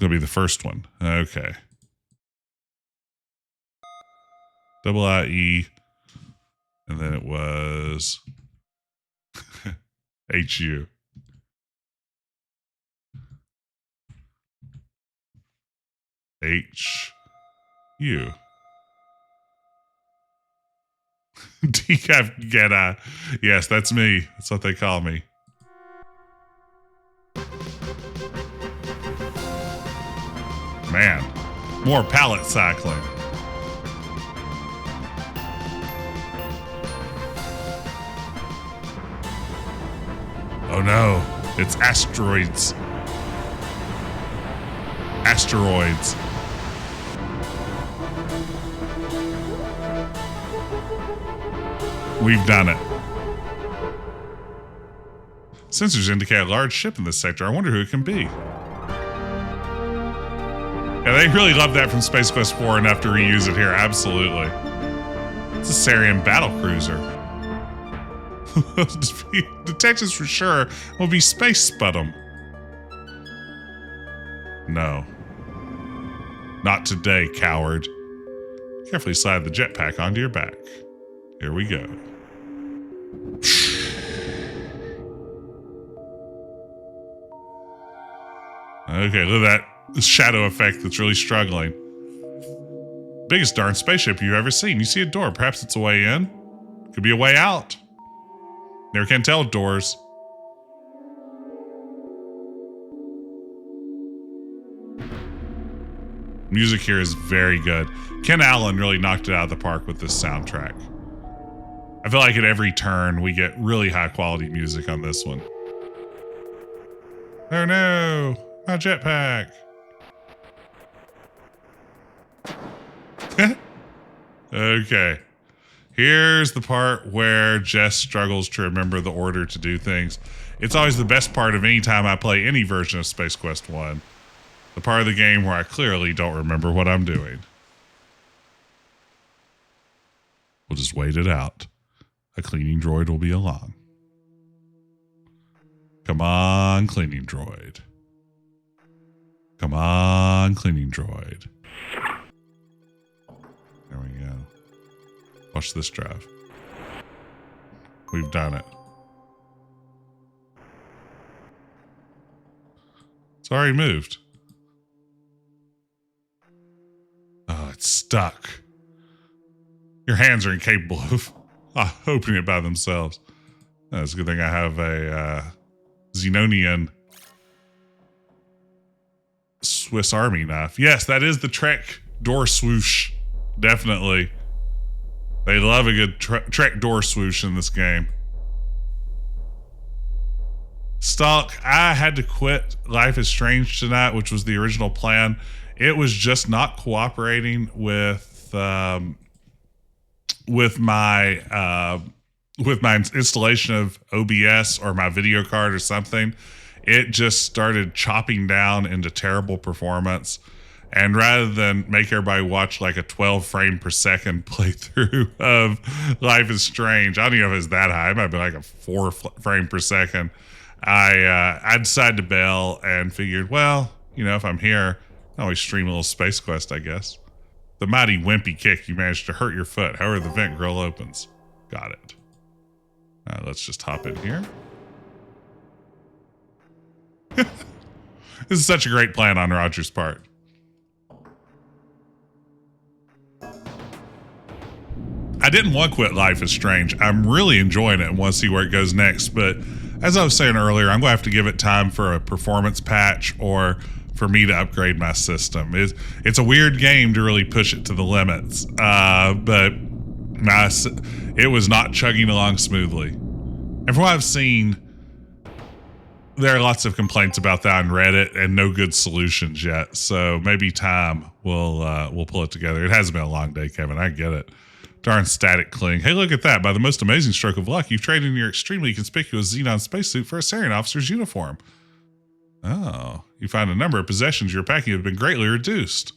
to be the first one. Okay. Double I E. And then it was... HU. HU. Decaf Geta. Yes, that's me. That's what they call me. Man, more pallet cycling. Oh no, it's asteroids. Asteroids. We've done it. Sensors indicate a large ship in this sector. I wonder who it can be. Yeah, they really love that from Space Quest 4 enough to reuse it here. Absolutely. It's a Sarien battle cruiser. Detectives for sure will be Space Spud'em. No. Not today, coward. Carefully slide the jetpack onto your back. Here we go. Okay, look at that shadow effect that's really struggling. Biggest darn spaceship you've ever seen. You see a door. Perhaps it's a way in. Could be a way out. Never can tell with doors. Music here is very good. Ken Allen really knocked it out of the park with this soundtrack. I feel like at every turn we get really high quality music on this one. Oh no, my jetpack. Okay. Here's the part where Jess struggles to remember the order to do things. It's always the best part of any time I play any version of Space Quest 1. The part of the game where I clearly don't remember what I'm doing. We'll just wait it out. A cleaning droid will be along. Come on, cleaning droid. Come on, cleaning droid. There we go. Watch this drive. We've done it. It's already moved. Oh, it's stuck. Your hands are incapable of opening it by themselves. It's a good thing I have a Xenonian Swiss Army knife. Yes, that is the Trek door swoosh. Definitely. They love a good Trek door swoosh in this game. Stalk, I had to quit Life is Strange tonight, which was the original plan. It was just not cooperating with my installation of OBS or my video card or something. It just started chopping down into terrible performance. And rather than make everybody watch like a 12 frame per second playthrough of Life is Strange, I don't know if it's that high. It might be like a 4 frame per second. I decided to bail and figured, well, you know, if I'm here, I always stream a little Space Quest, I guess. The mighty wimpy kick, you managed to hurt your foot. However, the vent grill opens. Got it. Let's just hop in here. This is such a great plan on Roger's part. I didn't want to quit Life is Strange. I'm really enjoying it and want to see where it goes next. But as I was saying earlier, I'm going to have to give it time for a performance patch or for me to upgrade my system. It's a weird game to really push it to the limits. But it was not chugging along smoothly. And from what I've seen, there are lots of complaints about that on Reddit and no good solutions yet. So maybe time will pull it together. It hasn't been a long day, Kevin. I get it. Darn static cling. Hey, look at that. By the most amazing stroke of luck, you've traded in your extremely conspicuous Xenon spacesuit for a Sarien officer's uniform. Oh, you find a number of possessions you're packing have been greatly reduced.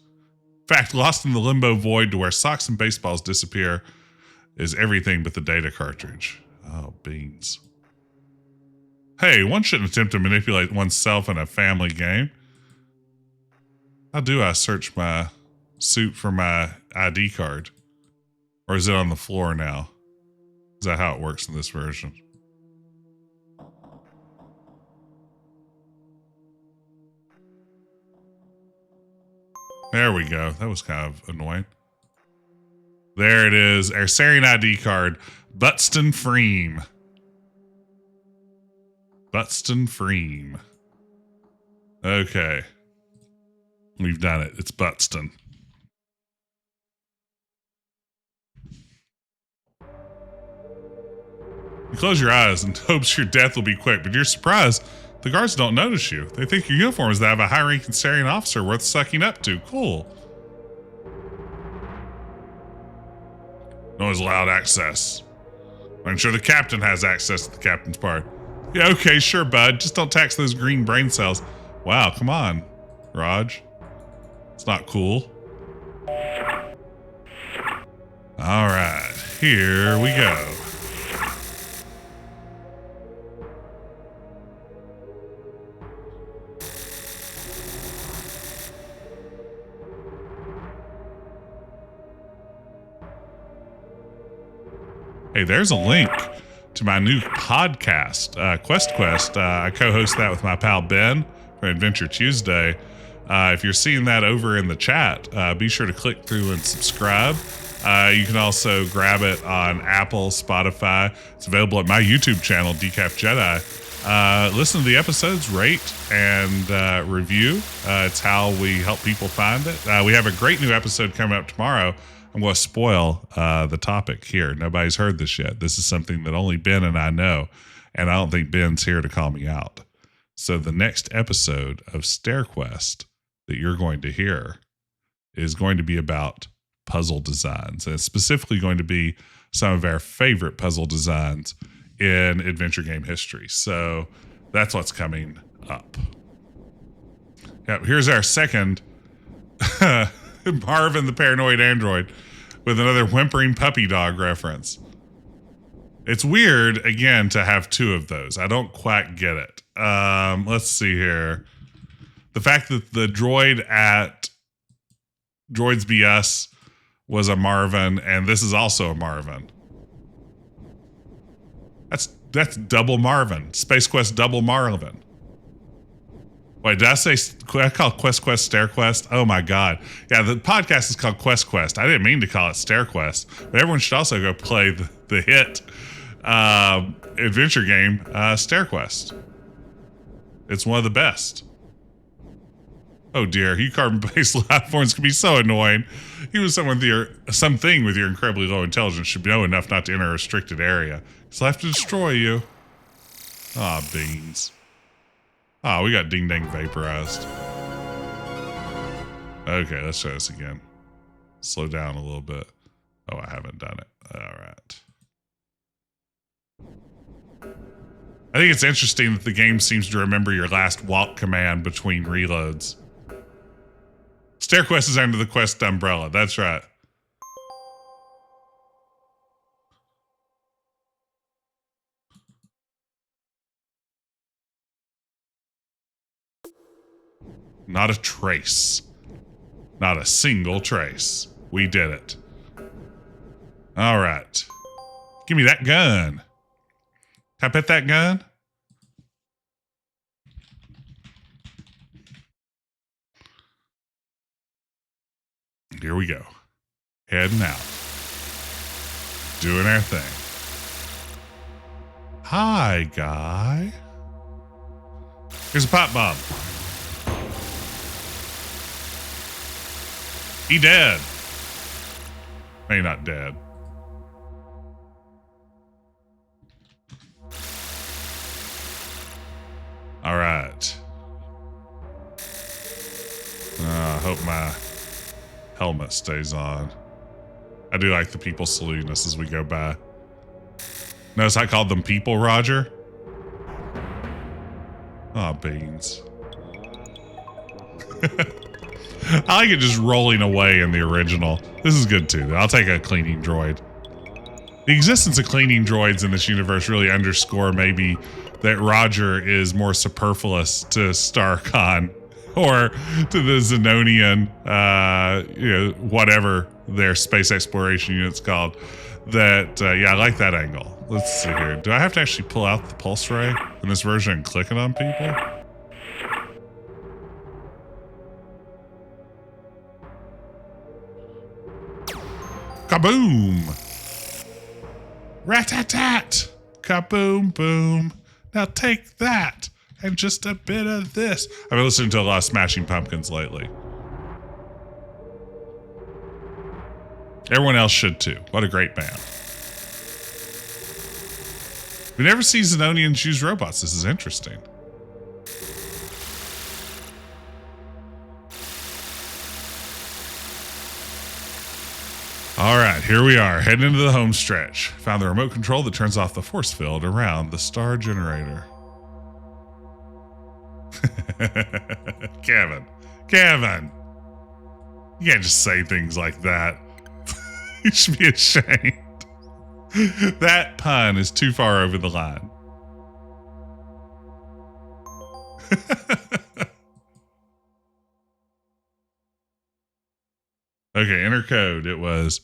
In fact, lost in the limbo void to where socks and baseballs disappear is everything but the data cartridge. Oh, beans. Hey, one shouldn't attempt to manipulate oneself in a family game. How do I search my suit for my ID card? Or is it on the floor now? Is that how it works in this version? There we go. That was kind of annoying. There it is. Our Sarien ID card. Buxton Freem. Buxton Freem. Okay. We've done it. It's Buxton. You close your eyes and hopes your death will be quick, but you're surprised the guards don't notice you. They think your uniform is that of a high-ranking Sarien officer worth sucking up to. Cool. No one's allowed access. I'm sure the captain has access to the captain's part. Yeah, okay, sure, bud. Just don't tax those green brain cells. Wow, come on, Raj. It's not cool. All right, here we go. Hey, there's a link to my new podcast, Quest. I co-host that with my pal Ben for Adventure Tuesday. If you're seeing that over in the chat, be sure to click through and subscribe. You can also grab it on Apple, Spotify. It's available at my YouTube channel, Decaf Jedi. Listen to the episodes, rate, and review. It's how we help people find it. We have a great new episode coming up tomorrow. I'm going to spoil the topic here. Nobody's heard this yet. This is something that only Ben and I know, and I don't think Ben's here to call me out. So the next episode of Stair Quest that you're going to hear is going to be about puzzle designs, and it's specifically going to be some of our favorite puzzle designs in adventure game history. So that's what's coming up. Yep, here's our second Marvin the Paranoid Android with another whimpering puppy dog reference. It's weird, again, to have two of those. I don't quite get it. Let's see here. The fact that the droid at Droids BS was a Marvin, and this is also a Marvin. That's double Marvin. Space Quest double Marvin. Wait, did I say I call Quest Stair Quest? Oh my God. Yeah, the podcast is called Quest. I didn't mean to call it Stair Quest, but everyone should also go play the hit adventure game, Stair Quest. It's one of the best. Oh dear, you carbon-based life forms can be so annoying. Even something with your incredibly low intelligence should know enough not to enter a restricted area. So I have to destroy you. Aw, beans. Oh, we got ding dang vaporized. Okay, let's try this again. Slow down a little bit. Oh, I haven't done it. All right. I think it's interesting that the game seems to remember your last walk command between reloads. Stair Quest is under the Quest umbrella. That's right. Not a trace. Not a single trace. We did it. All right. Give me that gun. Can I pet that gun? Here we go. Heading out. Doing our thing. Hi, guy. Here's a pop bomb. He dead. Maybe not dead. All right. I hope my helmet stays on. I do like the people saluting us as we go by. Notice I called them people, Roger? Aw, beans. I like it just rolling away in the original. This is good too. I'll take a cleaning droid. The existence of cleaning droids in this universe really underscore maybe that Roger is more superfluous to Starcon or to the Xenonian, whatever their space exploration unit's called. That, I like that angle. Let's see here. Do I have to actually pull out the pulse ray in this version and click it on people? Kaboom! Rat-tat-tat! Kaboom, boom. Now take that and just a bit of this. I've been listening to a lot of Smashing Pumpkins lately. Everyone else should too. What a great band. We never see Xenonians use robots. This is interesting. All right, here we are, heading into the home stretch. Found the remote control that turns off the force field around the star generator. Kevin, you can't just say things like that. You should be ashamed. That pun is too far over the line. Okay, enter code. It was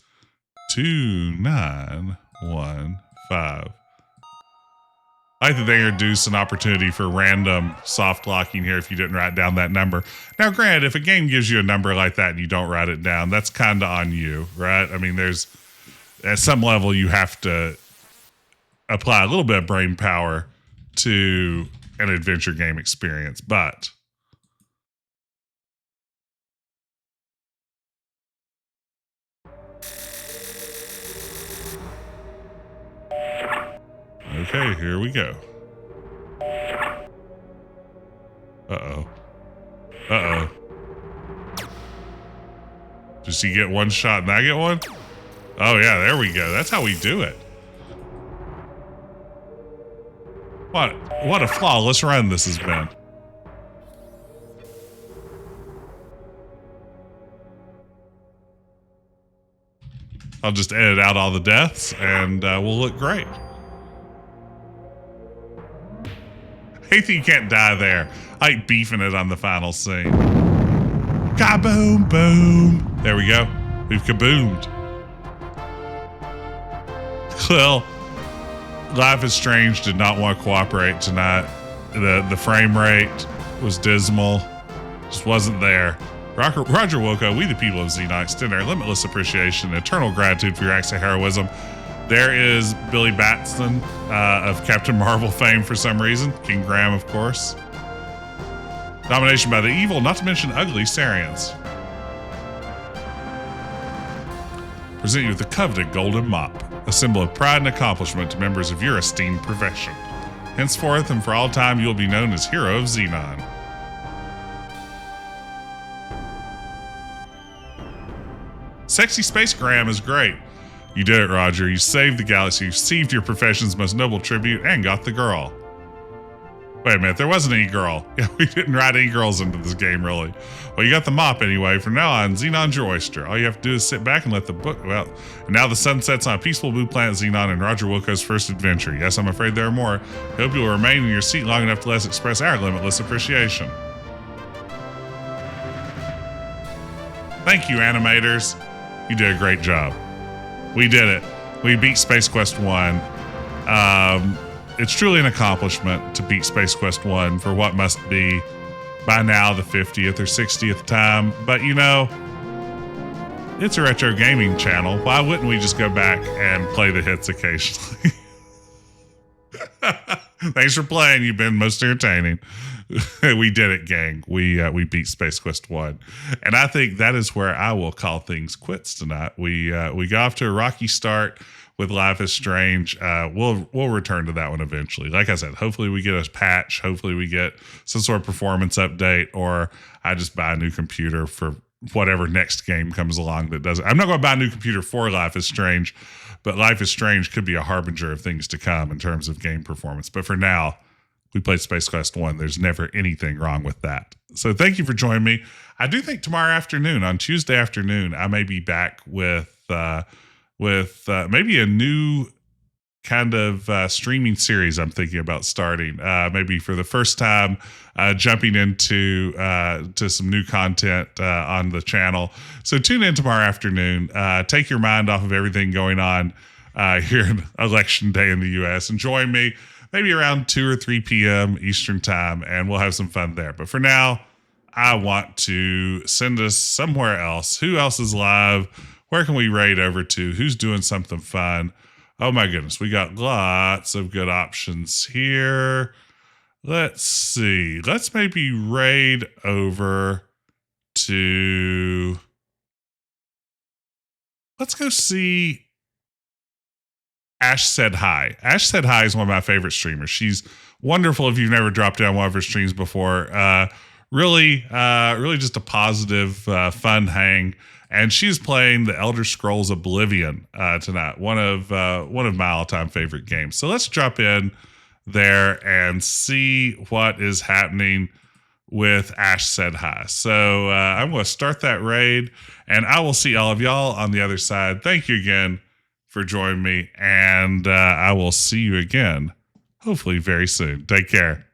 2915. I like that they introduced an opportunity for random soft locking here if you didn't write down that number. Now, granted, if a game gives you a number like that and you don't write it down, that's kind of on you, right? I mean, there's at some level you have to apply a little bit of brain power to an adventure game experience, but okay, here we go. Uh-oh. Uh-oh. Does he get one shot and I get one? Oh yeah, there we go. That's how we do it. What a flawless run this has been. I'll just edit out all the deaths and we'll look great. I hate that you can't die there. I like beefing it on the final scene. Kaboom, boom. There we go. We've kaboomed. Well, Life is Strange did not want to cooperate tonight. The frame rate was dismal. Just wasn't there. Roger Wilco, we the people of Xenon extend our limitless appreciation and eternal gratitude for your acts of heroism. There is Billy Batson of Captain Marvel fame for some reason. King Graham, of course. Domination by the evil, not to mention ugly Sariens. Present you with the coveted golden mop, a symbol of pride and accomplishment to members of your esteemed profession. Henceforth and for all time, you will be known as Hero of Xenon. Sexy Space Graham is great. You did it, Roger. You saved the galaxy, you received your profession's most noble tribute, and got the girl. Wait a minute, there wasn't any girl. Yeah, we didn't write any girls into this game, really. Well, you got the mop anyway. From now on, Xenon's your oyster. All you have to do is sit back and let the book... Well, and now the sun sets on a peaceful blue planet Xenon and Roger Wilco's first adventure. Yes, I'm afraid there are more. I hope you'll remain in your seat long enough to let us express our limitless appreciation. Thank you, animators. You did a great job. We did it. We beat Space Quest 1. It's truly an accomplishment to beat Space Quest 1 for what must be, by now, the 50th or 60th time. But, you know, it's a retro gaming channel. Why wouldn't we just go back and play the hits occasionally? Thanks for playing. You've been most entertaining. We did it, gang. We beat Space Quest 1. And I think that is where I will call things quits tonight. We got off to a rocky start with Life is Strange. We'll return to that one eventually. Like I said, hopefully we get a patch. Hopefully we get some sort of performance update, or I just buy a new computer for whatever next game comes along that does it. I'm not going to buy a new computer for Life is Strange, but Life is Strange could be a harbinger of things to come in terms of game performance. But for now, we played Space Quest 1. There's never anything wrong with that. So thank you for joining me. I do think tomorrow afternoon, on Tuesday afternoon, I may be back with maybe a new kind of streaming series I'm thinking about starting. Maybe for the first time, jumping into to some new content on the channel. So tune in tomorrow afternoon. Take your mind off of everything going on here in Election Day in the U.S. and join me maybe around 2 or 3 p.m. Eastern Time, and we'll have some fun there. But for now, I want to send us somewhere else. Who else is live? Where can we raid over to? Who's doing something fun? Oh my goodness, we got lots of good options here. Let's see. Let's maybe raid over to... Let's go see Ash Said Hi. Ash Said Hi is one of my favorite streamers. She's wonderful if you've never dropped in on one of her streams before. Really just a positive, fun hang. And she's playing the Elder Scrolls Oblivion tonight. One of my all-time favorite games. So let's drop in there and see what is happening with Ash Said Hi. So I'm going to start that raid, and I will see all of y'all on the other side. Thank you again for joining me, and I will see you again, hopefully very soon. Take care.